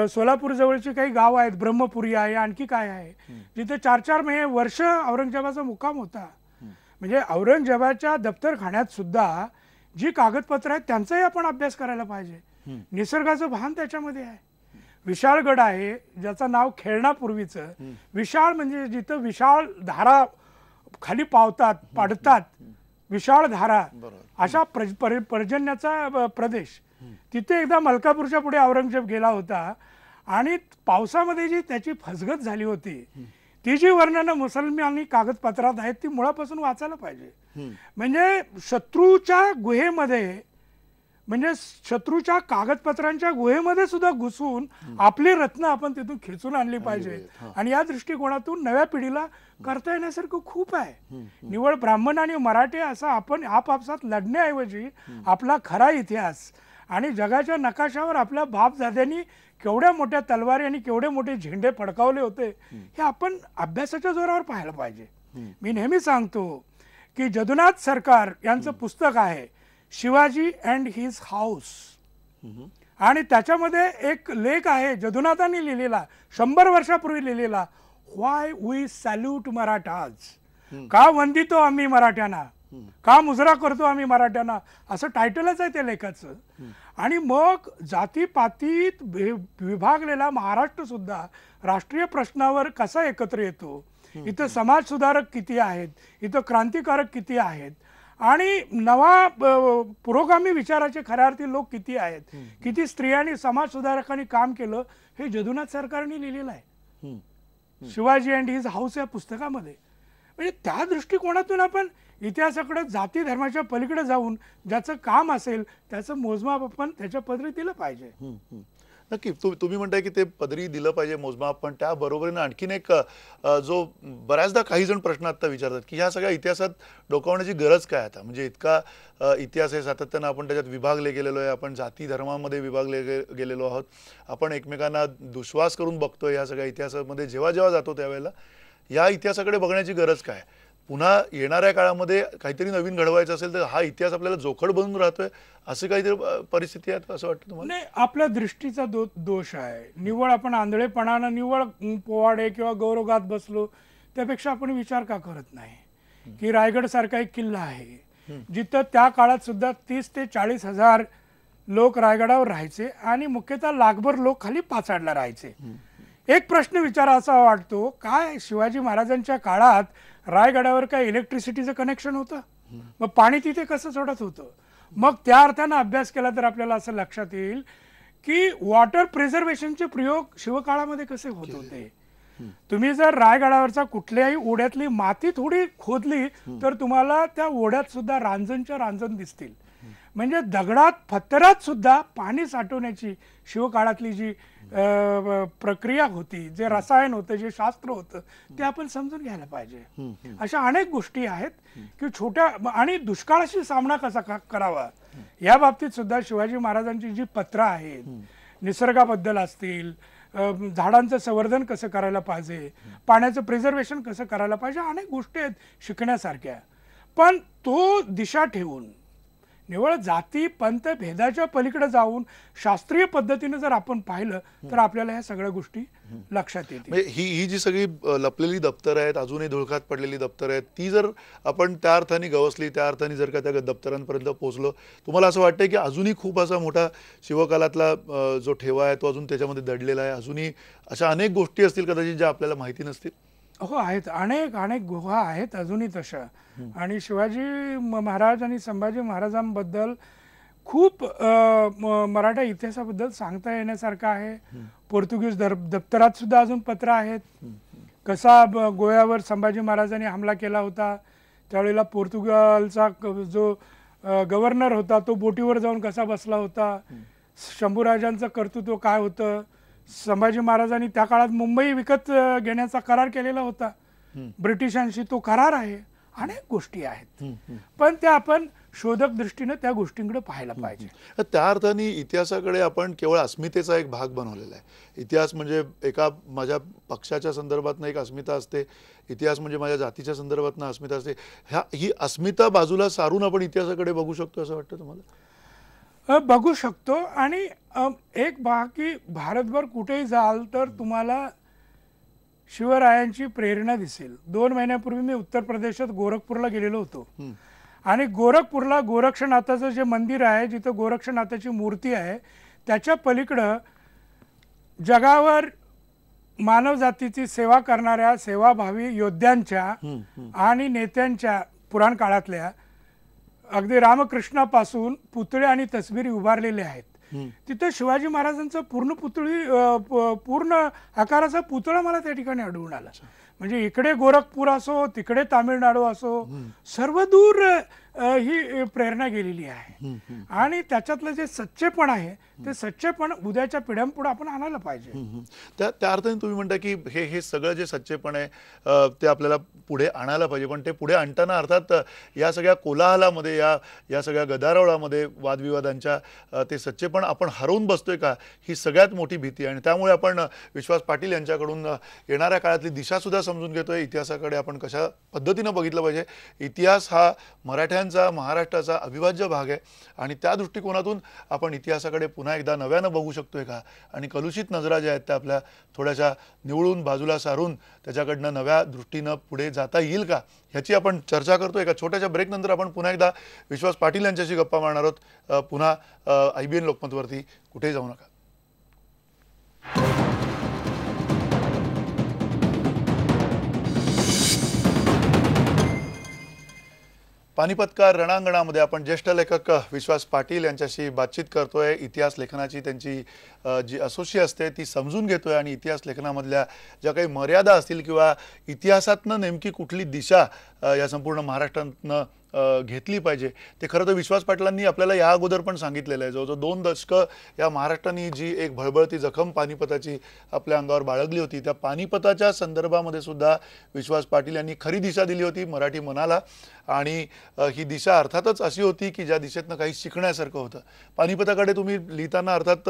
सोलापूर जवळची काही गाव आहेत, ब्रह्मपुरी आहे, आणखी काय आहे, जिथे 4-4 वर्ष औरंगजेबाचा मुक्काम होता. म्हणजे औरंगजेबाच्या दफ्तरखान्यात सुद्धा जी कागदपत्र आहेत त्यांचाही आपण अभ्यास करायला पाहिजे. निसर्गाचं भान त्याच्यामध्ये आहे. विशाळगड आहे ज्याचं नाव खेळण्यापूर्वीचं, विशाळ म्हणजे जिथं विशाळ धारा खाली पाडतात, विशाळ धारा, अशा पर्जन्याचा प्रदेश. तिथे एकदा मलकापूरच्या पुढे औरंगजेब गेला होता आणि पावसामध्ये जी त्याची फसगत झाली होती, ती जी वर्णनं मुसलमानी कागदपत्रात आहेत ती मुळापासून वाचायला पाहिजे. म्हणजे शत्रूच्या गुहेमध्ये, म्हणजे शत्रूच्या कागदपत्रांच्या गुहेमध्ये सुद्धा घुसून आपली रत्न आपण तिथून खेचून आणली पाहिजे. आणि या दृष्टिकोनातून नव्या पिढीला करता येण्यासारखं खूप आहे. निवळ ब्राह्मण आणि मराठी असं आपण आपापसात लढण्याऐवजी आपला खरा इतिहास आणि जगाच्या नकाशावर आपल्या बापदाद्यांनी केवढ्या मोठ्या तलवारी आणि केवढे मोठे झेंडे फडकावले होते हे आपण अभ्यासाच्या जोरावर पाहायला पाहिजे. मी नेहमी सांगतो की जदुनाथ सरकार यांचं पुस्तक आहे शिवाजी अँड हिज हाऊस, आणि त्याच्यामध्ये एक लेख आहे जदुनाथांनी लिहिलेला, 100 वर्षापूर्वी लिहिलेला, व्हाय वी सॅल्यूट मराठाज, का वंदितो आम्ही मराठ्यांना, का मुजरा करतो आम्ही मराठ्यांना, असं टायटलच आहे त्या लेखाचं. आणि मग जातीपातीत विभागलेला महाराष्ट्र सुद्धा राष्ट्रीय प्रश्नावर कसा एकत्र येतो, इथं समाज सुधारक किती आहेत, इथं क्रांतिकारक किती आहेत आणि नवा पुरोगामी विचाराचे खऱ्या अर्थी लोक किती आहेत, किती स्त्रियांनी समाज सुधारकांनी काम केलं, हे जदुनाथ सरकारने लिहिलेलं आहे शिवाजी अँड हिज हाऊस या पुस्तकामध्ये. म्हणजे त्या दृष्टिकोनातून आपण इतिहासाकडे जाती धर्माच्या पलीकडे जाऊन ज्याचं काम असेल त्याचं मोजमाप आपण त्याच्या पदरी दिलं पाहिजे. नक्की तुम्ही म्हणताय की ते पदरी दिलं पाहिजे मोजमाप, पण त्या बरोबरीने आणखीन एक जो बऱ्याचदा काही जण प्रश्न आता विचारतात की ह्या सगळ्या इतिहासात डोकावण्याची गरज काय आता, म्हणजे इतका इतिहास आहे, सातत्यानं आपण त्याच्यात विभागले गेलेलो आहे, आपण जाती धर्मामध्ये विभागले गेलेलो आहोत, आपण एकमेकांना दुश्वास करून बघतोय. ह्या सगळ्या इतिहासामध्ये जेव्हा जेव्हा जातो त्यावेळेला या इतिहासाकडे बघण्याची गरज काय, पुन्हा येणाऱ्या काळामध्ये काहीतरी नवीन घडवायचं असेल तर हा इतिहास आपल्याला जोखड बनून राहतोय, असं काहीतरी परिस्थिती आहे असं वाटतं तुम्हाला? नाही, आपल्या दृष्टीचा दोष आहे. निव्वळ आपण आंधळेपणानं निव्वळ पोवाडे किंवा गौरवगात बसलो, त्यापेक्षा आपण विचार का करत नाही की रायगड सारखा एक किल्ला आहे जिथं त्या काळात सुद्धा 30 ते 40 हजार लोक रायगडावर राहायचे आणि मुख्यतः लाखभर लोक खाली पाचाडला राहायचे. एक प्रश्न विचारायचा वाटतो, काय शिवाजी महाराजांच्या काळात रायगडावर काय इलेक्ट्रिसिटीचं कनेक्शन होतं, मग पाणी तिथे कसं सोडत होतं? मग त्या अर्थानं अभ्यास केला तर आपल्याला असं लक्षात येईल की वॉटर प्रिझर्वेशनचे प्रयोग शिवकाळामध्ये कसे होत होते. तुम्ही जर रायगडावरचा कुठल्याही ओढ्यातली माती थोडी खोदली तर तुम्हाला त्या ओढ्यात सुद्धा रांजणच्या रांजण दिसतील. म्हणजे दगडात पत्थरात सुद्धा पाणी साठवण्याची शिवकाळातली जी प्रक्रिया होती, जे रसायन होतं, जे शास्त्र होतं, ते आपण समजून घ्यायला पाहिजे. अशा अनेक गोष्टी आहेत की छोट्या आणि दुष्काळाशी सामना कसा करावा या बाबतीत सुद्धा शिवाजी महाराजांची जी पत्र आहेत, निसर्गाबद्दल असतील, झाडांचं संवर्धन कसं करायला पाहिजे, पाण्याचं प्रिझर्वेशन कसं करायला पाहिजे, अनेक गोष्टी आहेत शिकण्यासारख्या. पण तो दिशा ठेवून निवळ जाती पंथ भेदाच्या पलीकडे जाऊन शास्त्रीय पद्धतीने जर आपण पाहिलं तर आपल्याला ह्या सगळ्या गोष्टी लक्षात येतील. ही जी सगळी लपलेली दप्तर आहेत, अजूनही धुळकात पडलेली दप्तर आहेत, ती जर आपण त्या अर्थाने गवसली, त्या अर्थाने जर का त्या दप्तरांपर्यंत पोहोचलो, तुम्हाला असं वाटतंय की अजूनही खूप असा मोठा शिवकालातला जो ठेवा आहे तो अजून त्याच्यामध्ये दडलेला आहे, अजूनही अशा अनेक गोष्टी असतील कदाचित ज्या आपल्याला माहिती नसतील? हो आहेत, अनेक अनेक गुहा आहेत अजूनही तशा. आणि शिवाजी महाराज आणि संभाजी महाराजांबद्दल खूप मराठा इतिहासाबद्दल सांगता येण्यासारखं आहे. पोर्तुगीज दप्तरात सुद्धा अजून पत्र आहेत. कसा गोव्यावर संभाजी महाराजांनी हमला केला होता, त्यावेळेला पोर्तुगालचा जो गव्हर्नर होता तो बोटीवर जाऊन कसा बसला होता, शंभूराजांचं कर्तृत्व काय होतं, संभाजी महाराजांनी त्या काळात मुंबई विकत घेण्याचा करार केलेला होता ब्रिटिशांशी, तो करार आहे. अनेक गोष्टी आहेत, पण त्या आपण शोधक दृष्टीने त्या गोष्टींकडे पाहायला पाहिजे. त्या अर्थाने इतिहासाकडे आपण केवळ अस्मितेचा एक भाग बनवलेला आहे. इतिहास म्हणजे एका माझ्या पक्षाच्या संदर्भातनं एक अस्मिता असते, इतिहास म्हणजे माझ्या जातीच्या संदर्भातनं अस्मिता असते. ही अस्मिता बाजूला सारून आपण इतिहासाकडे बघू शकतो असं वाटतं तुम्हाला? बघू शकतो. आणि एक भाग की भारतभर कुठेही जाल तर तुम्हाला शिवरायांची प्रेरणा दिसेल. 2 महिन्यापूर्वी मी उत्तर प्रदेशात गोरखपूरला गेलेलो होतो आणि गोरखपूरला गोरक्षनाथाचं जे मंदिर आहे, जिथं गोरक्षनाथाची मूर्ती आहे, त्याच्या पलीकडं जगावर मानवजातीची सेवा करणाऱ्या सेवाभावी योद्ध्यांच्या आणि नेत्यांच्या पुराण काळातल्या अगदी रामकृष्णापासून पुतळे आणि तस्बिरी उभारलेले आहेत. तिथे शिवाजी महाराजांचा पूर्ण आकाराचा पुतळा मला त्या ठिकाणी आढळून आला. म्हणजे इकडे गोरखपूर असो, तिकडे तामिळनाडू असो, सर्वदूर ही प्रेरणा गेलेली आहे. आणि त्याच्यातलं जे सच्चेपण आहे ते सच्चेपण उद्याच्या पिढ्यांपुढे आपण आणायला पाहिजे. त्या अर्थाने तुम्ही म्हणता की हे सगळं जे सच्चेपण आहे ते आपल्याला पुढे आणायला पाहिजे. पण ते पुढे आणताना अर्थात या सगळ्या कोलाहलामध्ये, या सगळ्या गदारोळामध्ये, वादविवादांच्या ते सच्चेपण आपण हरवून बसतोय का, ही सगळ्यात मोठी भीती. आणि त्यामुळे आपण विश्वास पाटील यांच्याकडून येणाऱ्या काळातली दिशा सुद्धा समजून घेतोय. इतिहासाकडे आपण कशा पद्धतीनं बघितलं पाहिजे. इतिहास हा मराठ्यांचा, महाराष्ट्राचा अविभाज्य भाग आहे आणि त्या दृष्टिकोनातून आपण इतिहासाकडे पुन्हा एकदा नव्यानं बघू शकतोय का, आणि कलुषित नजरा ज्या आहेत त्या आपल्या थोड्याशा निवळून बाजूला सारून त्याच्याकडनं नव्या दृष्टीनं पुढे जाता येईल का, ह्याची आपण चर्चा करतो. एका छोट्याशा ब्रेकनंतर आपण पुन्हा एकदा विश्वास पाटील यांच्याशी गप्पा मारणार आहोत. पुन्हा IBN लोकमतवरती कुठेही जाऊ नका. पानिपतकार रणांगणामध्ये आपण ज्येष्ठ लेखक विश्वास पाटील यांच्याशी बातचीत करतोय. इतिहास लेखनाची त्यांची जी असोशी असते ती समजून घेतोय आणि इतिहास लेखनामधल्या ज्या काही मर्यादा असतील किंवा इतिहासातनं नेमकी कुठली दिशा या संपूर्ण महाराष्ट्रातनं घेतली पाहिजे ते खरं तर विश्वास पाटलांनी आपल्याला या अगोदर पण सांगितलेलं आहे. जवळजवळ 2 दशकं या महाराष्ट्राने जी एक भळबळती जखम पानिपताची आपल्या अंगावर बाळगली होती, त्या पानिपताच्या संदर्भामध्ये सुद्धा विश्वास पाटील यांनी खरी दिशा दिली होती मराठी मनाला. आणि ही दिशा अर्थातच अशी होती की ज्या दिशेतनं काही शिकण्यासारखं होतं. पानिपताकडे तुम्ही लिहिताना अर्थात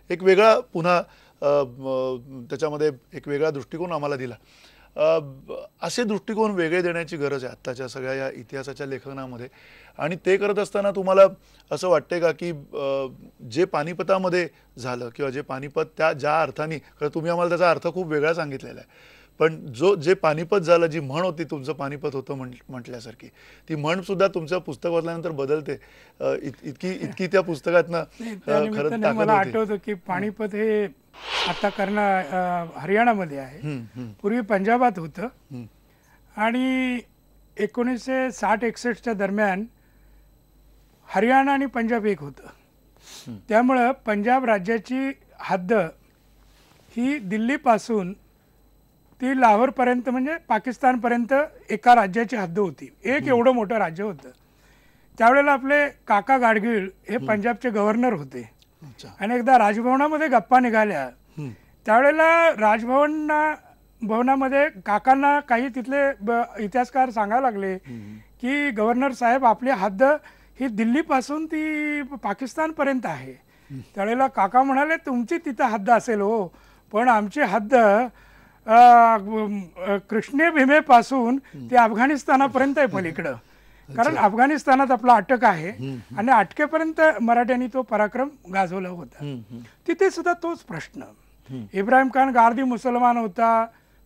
एक वेगळा पुन्हा त्याच्यामध्ये एक वेगळा दृष्टिकोन आम्हाला दिला. असे दृष्टिकोन वेगळे देण्याची गरज आहे आत्ताच्या सगळ्या या इतिहासाच्या लेखनामध्ये. आणि ते करत असताना तुम्हाला असं वाटते का की जे पानिपतामध्ये झालं किंवा जे पानिपत त्या ज्या अर्थाने, खरं तुम्ही आम्हाला त्याचा अर्थ खूप वेगळा सांगितलेला आहे, पण जे पानिपत झालं, जी म्हण होती तुमचं पानिपत होतं म्हटल्यासारखी, ती म्हण सुद्धा तुमचं पुस्तक वाचल्यानंतर बदलते. इतकी त्या पुस्तकातनं खरं मला आठवतं की पानिपत हे आता हरियाणामध्ये आहे, पूर्वी पंजाबात होतं. आणि 1960-61च्या दरम्यान हरियाणा आणि पंजाब एक होतं. त्यामुळं पंजाब राज्याची हद्द ही दिल्लीपासून ती लाहोरपर्यंत म्हणजे पाकिस्तानपर्यंत एका राज्याची हद्द होती. एक एवढं मोठं राज्य होतं. त्यावेळेला आपले काका गाडगीळ हे पंजाबचे गव्हर्नर होते अच्छा. आणि एकदा राजभवनामध्ये गप्पा निघाल्या. त्यावेळेला भवनामध्ये काकांना काही तिथले इतिहासकार सांगायला लागले की गव्हर्नर साहेब आपली हद्द ही दिल्लीपासून ती पाकिस्तानपर्यंत आहे. त्यावेळेला काका म्हणाले तुमची तिथं हद्द असेल हो, पण आमची हद्द कृष्णे भीमेपासून ते अफगाणिस्तानापर्यंत आहे पलीकडं. कारण अफगाणिस्तानात आपला अटक आहे आणि अटकेपर्यंत मराठ्यांनी तो पराक्रम गाजवला होता. तिथे सुद्धा तोच प्रश्न. इब्राहिम खान गारदी मुसलमान होता,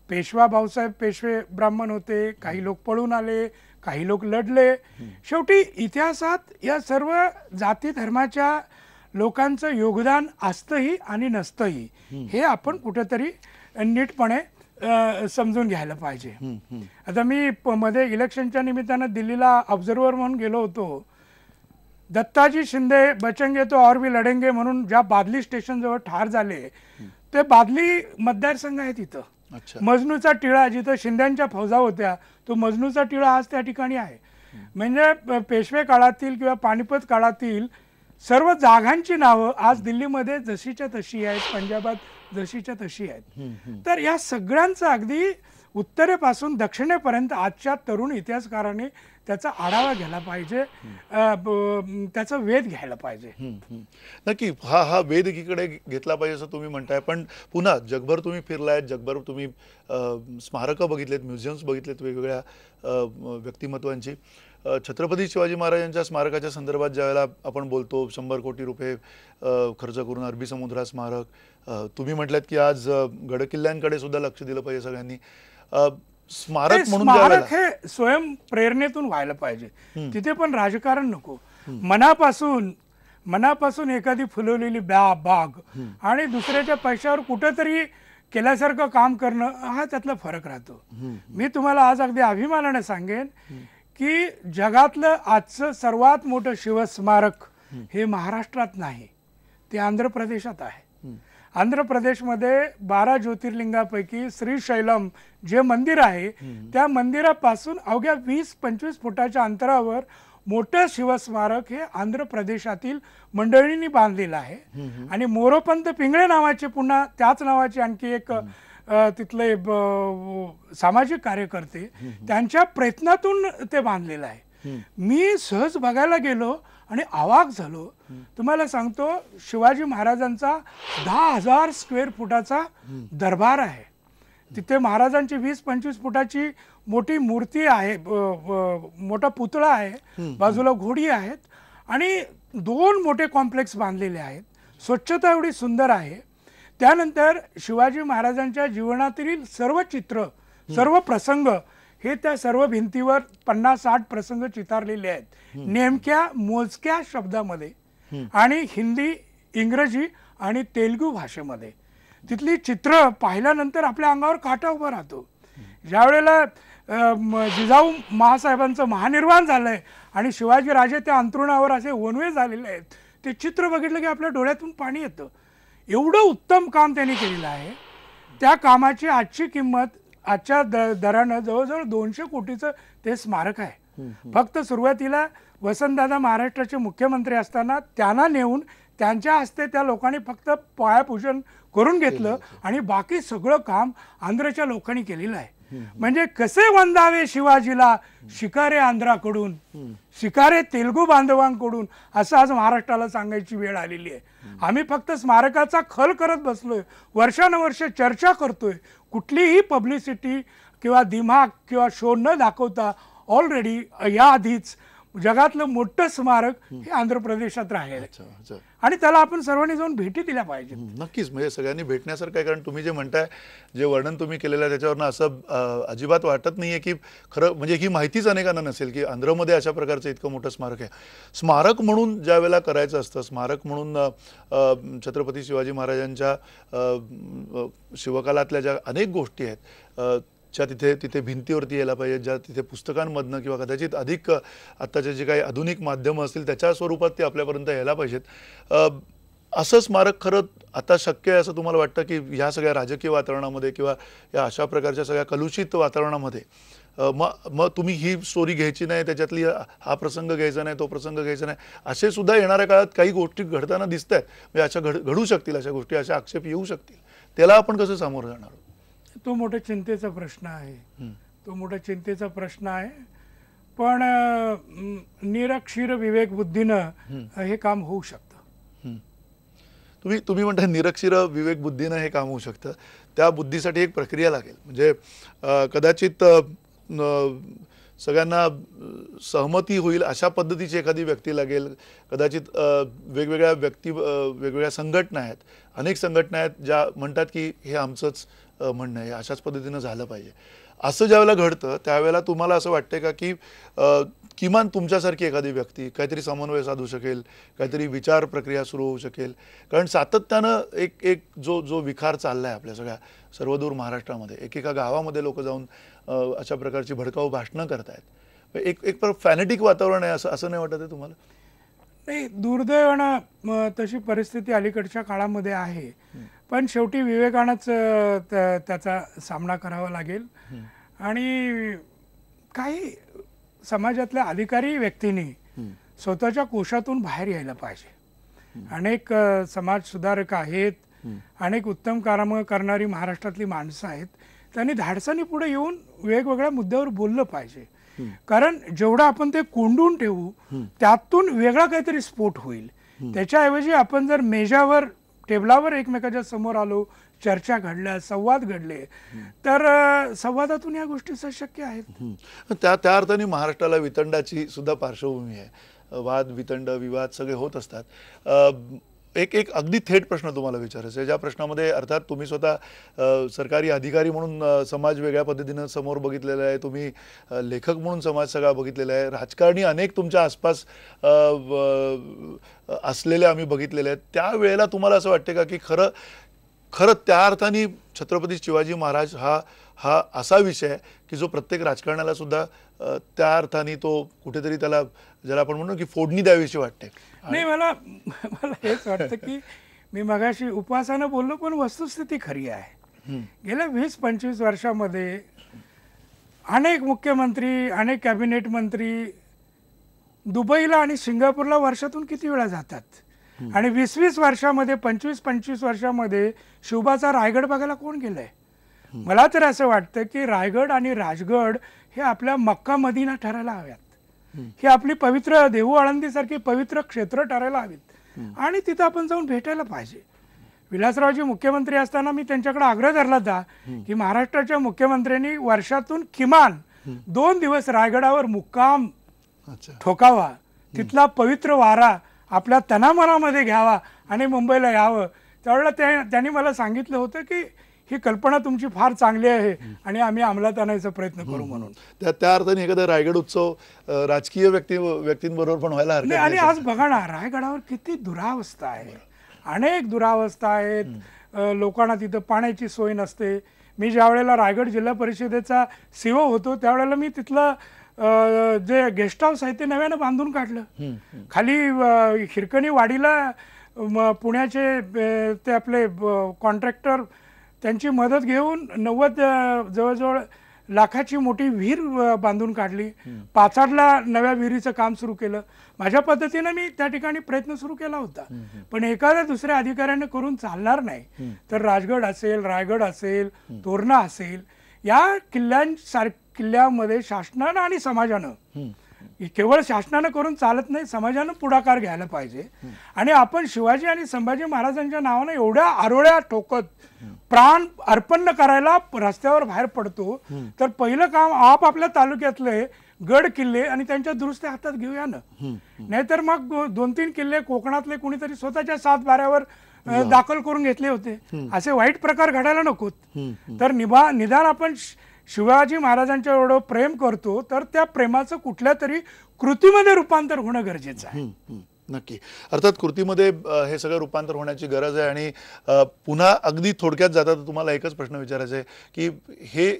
पेशवा भाऊसाहेब पेशवे ब्राह्मण होते, काही लोक पळून आले, काही लोक लढले. शेवटी इतिहासात या सर्व जाती धर्माच्या लोकांचं योगदान असतंही आणि नसतंही हे आपण कुठेतरी नीटपणे समजून घ्यायला पाहिजे. आता मी मध्ये इलेक्शनच्या निमित्तानं दिल्लीला ऑब्झर्वर म्हणून गेलो होतो. दत्ताजी शिंदे बचेंगे तो और भी लढेंगे म्हणून ज्या बादली स्टेशन जवळ ठार झाले ते बादली मतदारसंघ आहे तिथं. मजनूचा टिळा जिथं शिंद्यांच्या फौजा होत्या तो मजनूचा टिळा आज त्या ठिकाणी आहे. म्हणजे पेशवे काळातील किंवा पानिपत काळातील सर्व जागांची नावं आज दिल्लीमध्ये जशीच्या तशी आहेत, पंजाबात जशीच्या तशी आहेत. तर या सगळ्यांचं अगदी उत्तरेपासून दक्षिणेपर्यंत आजच्या तरुण इतिहासकारांनी त्याचा आढावा घ्यायला पाहिजे, त्याचा वेध घ्यायला पाहिजे. नक्की हा वेध एकीकडे घेतला पाहिजे असं तुम्ही म्हणताय. पण पुन्हा जगभर तुम्ही फिरलायत, जगभर तुम्ही स्मारकं बघितलेत, म्युझियम्स बघितलेत वेगवेगळ्या व्यक्तिमत्वांची. छत्रपती शिवाजी महाराजांच्या स्मारकाच्या संदर्भात ज्यावेळेला आपण बोलतो 100 कोटी रुपये खर्च करून अरबी समुद्रात स्मारक, तुम्ही म्हटलात की आज गडकिल्ल्यांकडे सुद्धा लक्ष दिलं पाहिजे सगळ्यांनी. स्मारक म्हणून हे स्वयं प्रेरणेतून व्हायला पाहिजे. तिथे पण राजकारण नको. मनापासून एखादी फुलवलेली बाग आणि दुसऱ्याच्या पैशावर कुठेतरी केल्यासारखं काम करणं हा त्यातला फरक राहतो. मी तुम्हाला आज अगदी अभिमानाने सांगेन की जगातलं आजचं सर्वात मोठं शिवस्मारक हे महाराष्ट्रात नाही, ते आंध्र प्रदेशात आहे. आंध्र प्रदेशमध्ये 12 ज्योतिर्लिंगापैकी श्रीशैलम जे मंदिर आहे त्या मंदिरापासून अवघ्या 20-25 फुटाच्या अंतरावर मोठं शिवस्मारक हे आंध्र प्रदेशातील मंडळींनी बांधलेलं आहे. आणि मोरोपंत पिंगळे नावाचे पुन्हा त्याच नावाचे आणखी एक तिथले सामाजिक कार्यकर्ते त्यांच्या प्रयत्नातून ते बांधलेलं आहे. मी सहज बघायला गेलो आणि अवाक झालो. तुम्हाला सांगतो शिवाजी महाराजांचा 10,000 स्क्वेअर फुटाचा दरबार आहे. तिथे महाराजांची 20-25 फुटाची मोठी मूर्ती आहे, मोठा पुतळा आहे, बाजूला घोडी आहेत आणि 2 मोठे कॉम्प्लेक्स बांधलेले आहेत. स्वच्छता एवढी सुंदर आहे. त्यानंतर शिवाजी महाराजांच्या जीवनातील सर्व चित्र, सर्व प्रसंग हे त्या सर्व भिंतीवर 50-60 प्रसंग चितारलेले आहेत नेमक्या मोजक्या शब्दामध्ये आणि हिंदी, इंग्रजी आणि तेलुगू भाषेमध्ये. तिथली चित्र पाहिल्यानंतर आपल्या अंगावर काटा उभा राहतो. ज्या वेळेला जिजाऊ महासाहेबांचं महानिर्वाण झालंय आणि शिवाजी राजे त्या अंतरुणावर असे वनवे झालेले आहेत, ते चित्र बघितलं की आपल्या डोळ्यातून पाणी येतं. एवढं उत्तम काम त्यांनी केलेलं आहे. त्या कामाची आजची किंमत आजच्या दरानं जवळजवळ 200 कोटीचं ते स्मारक आहे. फक्त सुरुवातीला वसंतदादा महाराष्ट्राचे मुख्यमंत्री असताना त्यांना नेऊन त्यांच्या हस्ते त्या लोकांनी फक्त पायापूजन करून घेतलं आणि बाकी सगळं काम आंध्रच्या लोकांनी केलेलं आहे. म्हणजे कसे वंदावे शिवाजीला शिकारे आंध्राकडून, शिकारे तेलुगू बांधवांकडून, असं आज महाराष्ट्राला सांगायची वेळ आलेली आहे. आम्ही फक्त स्मारकाचा खल करत बसलोय, वर्षानुवर्ष चर्चा करतोय. कुठलीही पब्लिसिटी किंवा दिमाग किंवा शो न दाखवता ऑलरेडी याआधीच जगातलं मोठं स्मारक हे आंध्र प्रदेशात राहिलं आणि त्याला आपण सर्वांनी जाऊन भेटी दिल्या पाहिजे. नक्कीच, म्हणजे सगळ्यांनी भेटण्यासारखं आहे. कारण तुम्ही जे म्हणताय, जे वर्णन तुम्ही केलेलं आहे त्याच्यावरनं असं अजिबात वाटत नाहीये की खरं म्हणजे ही माहितीच अनेकांना नसेल की आंध्रमध्ये अशा प्रकारचं इतकं मोठं स्मारक आहे. स्मारक म्हणून ज्या वेळेला करायचं असतं, स्मारक म्हणून छत्रपती शिवाजी महाराजांच्या शिवकालातल्या ज्या अनेक गोष्टी आहेत ज्या तिथे भिंतीवरती यायला पाहिजेत, ज्या तिथे पुस्तकांमधनं किंवा कदाचित अधिक आत्ताचे जे काही आधुनिक माध्यमं असतील त्याच्या स्वरूपात ते आपल्यापर्यंत यायला पाहिजेत. असं स्मारक खरं आता शक्य आहे असं तुम्हाला वाटतं की ह्या सगळ्या राजकीय वातावरणामध्ये किंवा या अशा प्रकारच्या सगळ्या कलुषित वातावरणामध्ये मग तुम्ही ही स्टोरी घ्यायची नाही, त्याच्यातली हा प्रसंग घ्यायचा नाही, तो प्रसंग घ्यायचा नाही, असे सुद्धा येणाऱ्या काळात काही गोष्टी घडताना दिसत आहेत. म्हणजे अशा घडू शकतील, अशा गोष्टी, अशा आक्षेप येऊ शकतील. त्याला आपण कसं सामोरं जाणार आहोत? तो मोठा चिंतेचा प्रश्न आहे. तो मोठा चिंतेचा प्रश्न आहे. पण निरक्षीर विवेक बुद्धीनं हे काम होऊ शकतं. तुम्ही म्हणता निरक्षीर विवेक बुद्धीनं हे काम होऊ शकतं. त्या बुद्धीसाठी एक प्रक्रिया लागेल. म्हणजे कदाचित सगळ्यांना सहमती होईल अशा पद्धतीची एखादी व्यक्ती लागेल. कदाचित वेगवेगळ्या वेगवेगळ्या संघटना आहेत, अनेक संघटना आहेत ज्या म्हणतात की हे आमचंच म्हणणं आहे, अशाच पद्धतीनं झालं पाहिजे. असं ज्यावेळेला घडतं त्यावेळेला तुम्हाला असं वाटतंय का की किमान तुमच्यासारखी एखादी व्यक्ती काहीतरी समन्वय साधू शकेल, काहीतरी विचार प्रक्रिया सुरू होऊ शकेल? कारण सातत्यानं एक जो विखार चाललाय आपल्या सगळ्या सर्वदूर महाराष्ट्रामध्ये, एकेका गावामध्ये लोक जाऊन अशा प्रकारची भडकाऊ भाषणं करतायत. एक फॅनेटिक वातावरण आहे, असं नाही वाटत आहे तुम्हाला? नाही, दुर्दैवानं तशी परिस्थिती अलीकडच्या काळामध्ये आहे. पण शेवटी विवेकानंच त्याचा सामना करावा लागेल. आणि काही समाजातल्या अधिकारी व्यक्तींनी स्वतःच्या कोशातून बाहेर यायला पाहिजे. अनेक समाज सुधारक आहेत, अनेक उत्तम काम करणारी महाराष्ट्रातली माणसं आहेत. त्यांनी धाडसाने पुढे येऊन वेगवेगळ्या मुद्द्यावर बोललं पाहिजे. कारण जेवढं आपण ते कोंडून ठेवू त्यातून वेगळा काहीतरी स्फोट होईल. त्याच्याऐवजी आपण जर मेजावर, टेबलावर एकमेकाच्या समोर आलो, चर्चा घडल्या, संवाद घडले, तर संवादातून या गोष्टी शक्य आहेत. त्या अर्थाने महाराष्ट्राला वितंडाची सुद्धा पार्श्वभूमी आहे. वाद, वितंड, विवाद सगळे होत असतात. एक अगदी थेट प्रश्न तुम्हाला विचारायचा आहे, ज्या प्रश्नामध्ये अर्थात तुम्ही स्वतः सरकारी अधिकारी म्हणून समाज वेगळ्या पद्धतीनं समोर बघितलेला आहे, तुम्ही लेखक म्हणून समाज सगळा बघितलेला आहे, राजकारणी अनेक तुमच्या आसपास असलेले आम्ही बघितलेले आहेत. त्यावेळेला तुम्हाला असं वाटते का की खरं त्या अर्थाने छत्रपती शिवाजी महाराज हा असा विषय आहे की जो प्रत्येक राजकारणाला सुद्धा त्या अर्थाने तो कुठेतरी त्याला, ज्याला आपण म्हणतो की फोडणी द्यावीशी वाटते? नाही, मला हेच वाटतं की मी मगाशी उपवासानं बोललो, पण वस्तुस्थिती खरी आहे. गेल्या 20-25 वर्षामध्ये अनेक मुख्यमंत्री, अनेक कॅबिनेट मंत्री दुबईला आणि सिंगापूरला वर्षातून किती वेळा जातात. आणि 20-20 वर्षामध्ये, 25-25 वर्षामध्ये शिवबाचा रायगड बघायला कोण गेलंय? मला तर असं वाटतं की रायगड आणि राजगड हे आपल्या मक्का मदिना ठरायला हव्यात. ही आपली पवित्र देहू आळंदीसारखी पवित्र क्षेत्र ठरायला हवीत. आणि तिथं आपण जाऊन भेटायला पाहिजे. विलासरावजी मुख्यमंत्री असताना मी त्यांच्याकडे आग्रह धरला होता की महाराष्ट्राच्या मुख्यमंत्र्यांनी वर्षातून किमान 2 दिवस रायगडावर मुक्काम ठोकावा, तिथला पवित्र वारा आपल्या तनामनामध्ये घ्यावा आणि मुंबईला यावं. त्यावेळेला त्यांनी मला सांगितलं होतं की ही कल्पना तुमची फार चांगली आहे आणि आम्ही अंमलात आणायचा प्रयत्न करू म्हणून. त्या अर्थाने एखादा रायगड उत्सव राजकीय व्यक्तींबरोबर पण व्हायला हरकत नाही. आणि आज बघा ना, रायगडावर किती दुरावस्था आहे, अनेक दुरावस्था आहेत. लोकांना तिथं पाण्याची सोय नसते. मी ज्या वेळेला रायगड जिल्हा परिषदेचा सीओ होतो त्यावेळेला मी तिथलं जे गेस्ट हाऊस आहे ते नव्यानं बांधून काढलं. खाली हिरकणी वाडीला पुण्याचे ते आपले कॉन्ट्रॅक्टर, त्यांची मदत घेऊन 90 जवळजवळ लाखाची मोठी विहीर बांधून काढली. पाचाडला नव्या विहिरीचं काम सुरू केलं. माझ्या पद्धतीनं मी त्या ठिकाणी प्रयत्न सुरू केला होता. पण एखाद्या दुसऱ्या अधिकाऱ्याने करून चालणार नाही. तर राजगड असेल, रायगड असेल, तोरणा असेल, या किल्ल्यामध्ये शासनानं आणि समाजानं, केवळ शासनानं करून चालत नाही, समाजानं पुढाकार घ्यायला पाहिजे. आणि आपण शिवाजी आणि संभाजी महाराजांच्या नावानं एवढ्या आरोळ्या ठोकत प्राण अर्पण करायला रस्त्यावर बाहेर पडतो, तर पहिलं काम आपल्या तालुक्यातले गड किल्ले आणि त्यांच्या दुरुस्त्या हातात घेऊया ना. नाहीतर मग 2-3 किल्ले कोकणातले कुणीतरी स्वतःच्या 7 बाऱ्यावर दाखल करून घेतले होते. असे वाईट प्रकार घडायला नकोत. तर निदान आपण शिवाजी महाराजांच्या एवढं प्रेम करतो तर त्या प्रेमाचं कुठल्या तरी कृतीमध्ये रूपांतर होणं गरजेचं आहे. नक्की. अर्थात कृतीमध्ये हे सगळं रूपांतर होण्याची गरज आहे आणि पुन्हा अगदी थोडक्यात जाता तर तुम्हाला एकच प्रश्न विचारायचा आहे की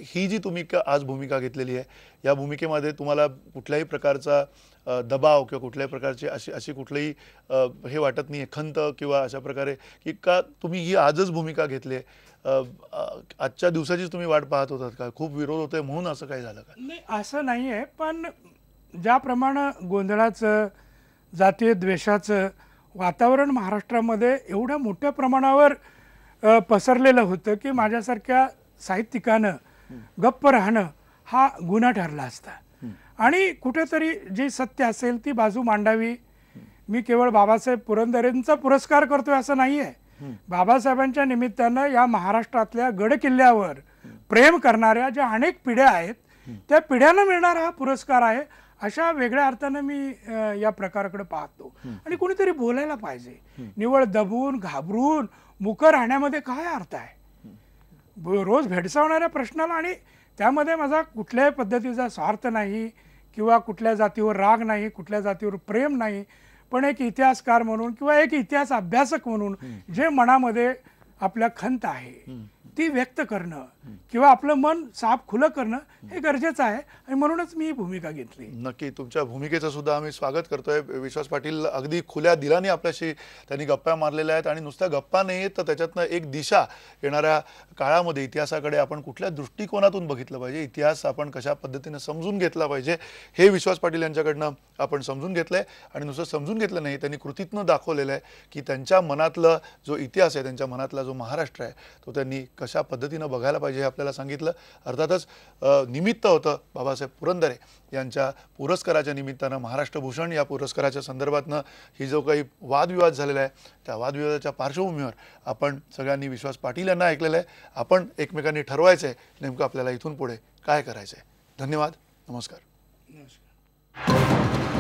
ही जी तुम्ही आज भूमिका घेतलेली आहे, या भूमिकेमध्ये तुम्हाला कुठल्याही प्रकारचा दबाव किंवा कुठल्याही प्रकारची अशी कुठलीही हे वाटत नाही आहे, खंत किंवा अशा प्रकारे की का तुम्ही ही आजच भूमिका घेतली आहे, आजच्या दिवसाचीच तुम्ही वाट पाहत होतात का? खूप विरोध होतोय म्हणून असं काही झालं का? नाही, असं नाही आहे. पण ज्याप्रमाणे गोंधळाचं, जातीय द्वेषाचं वातावरण महाराष्ट्रामध्ये एवढ्या मोठ्या प्रमाणावर पसरलेलं होतं की माझ्यासारख्या साहित्यिकानं गप्प राहणं हा गुन्हा ठरला असता आणि कुठेतरी जी सत्य असेल ती बाजू मांडावी. मी केवळ बाबासाहेब पुरंदरेंचा पुरस्कार करतोय असं नाही आहे. बाबासाहेबांच्या निमित्तानं या महाराष्ट्रातल्या गडकिल्ल्यावर प्रेम करणाऱ्या ज्या अनेक पिढ्या आहेत त्या पिढ्यांना मिळणारा हा पुरस्कार आहे. अशा वेगळ्या अर्थानं मी या प्रकाराकडे पाहतो आणि कोणीतरी बोलायला पाहिजे. निवळ दबून घाबरून मुकं राहण्यामध्ये काय अर्थ आहे? रोज भेडसावणाऱ्या प्रश्नाला, आणि त्यामध्ये माझा कुठल्याही पद्धतीचा स्वार्थ नाही किंवा कुठल्या जातीवर राग नाही, कुठल्या जातीवर प्रेम नाही, पण एक इतिहासकार म्हणून किंवा एक इतिहास अभ्यासक म्हणून जे मनामध्ये आपल्या खंत आहे ती व्यक्त करणं किंवा आपलं मन साफ खुलं करणं हे गरजेचं आहे आणि म्हणूनच मी ही भूमिका घेतली. नक्की. तुमच्या भूमिकेचं सुद्धा आम्ही स्वागत करतोय. विश्वास पाटील अगदी खुल्या दिलाने आपल्याशी त्यांनी गप्पा मारलेल्या आहेत आणि नुसत्या गप्पा नाही तर त्याच्यातनं एक दिशा येणाऱ्या काळामध्ये इतिहासाकडे आपण कुठल्या दृष्टिकोनातून बघितलं पाहिजे, इतिहास आपण कशा पद्धतीने समजून घेतला पाहिजे हे विश्वास पाटील यांच्याकडनं आपण समजून घेतलंय. आणि नुसतं समजून घेतलं नाही, त्यांनी कृतीतनं दाखवलेलं आहे की त्यांच्या मनातलं जो इतिहास आहे, त्यांच्या मनातला जो महाराष्ट्र आहे तो त्यांनी कशा पद्धतीनं बघायला पाहिजे हे आपल्याला सांगितलं. अर्थातच निमित्त होतं बाबासाहेब पुरंदरे यांच्या पुरस्काराच्या निमित्तानं, महाराष्ट्र भूषण या पुरस्काराच्या संदर्भातनं ही जो काही वादविवाद झालेला आहे त्या वादविवादाच्या पार्श्वभूमीवर आपण सगळ्यांनी विश्वास पाटील यांना ऐकलेलं आहे. आपण एकमेकांनी ठरवायचं आहे नेमकं आपल्याला इथून पुढे काय करायचं आहे. धन्यवाद. नमस्कार. नमस्कार.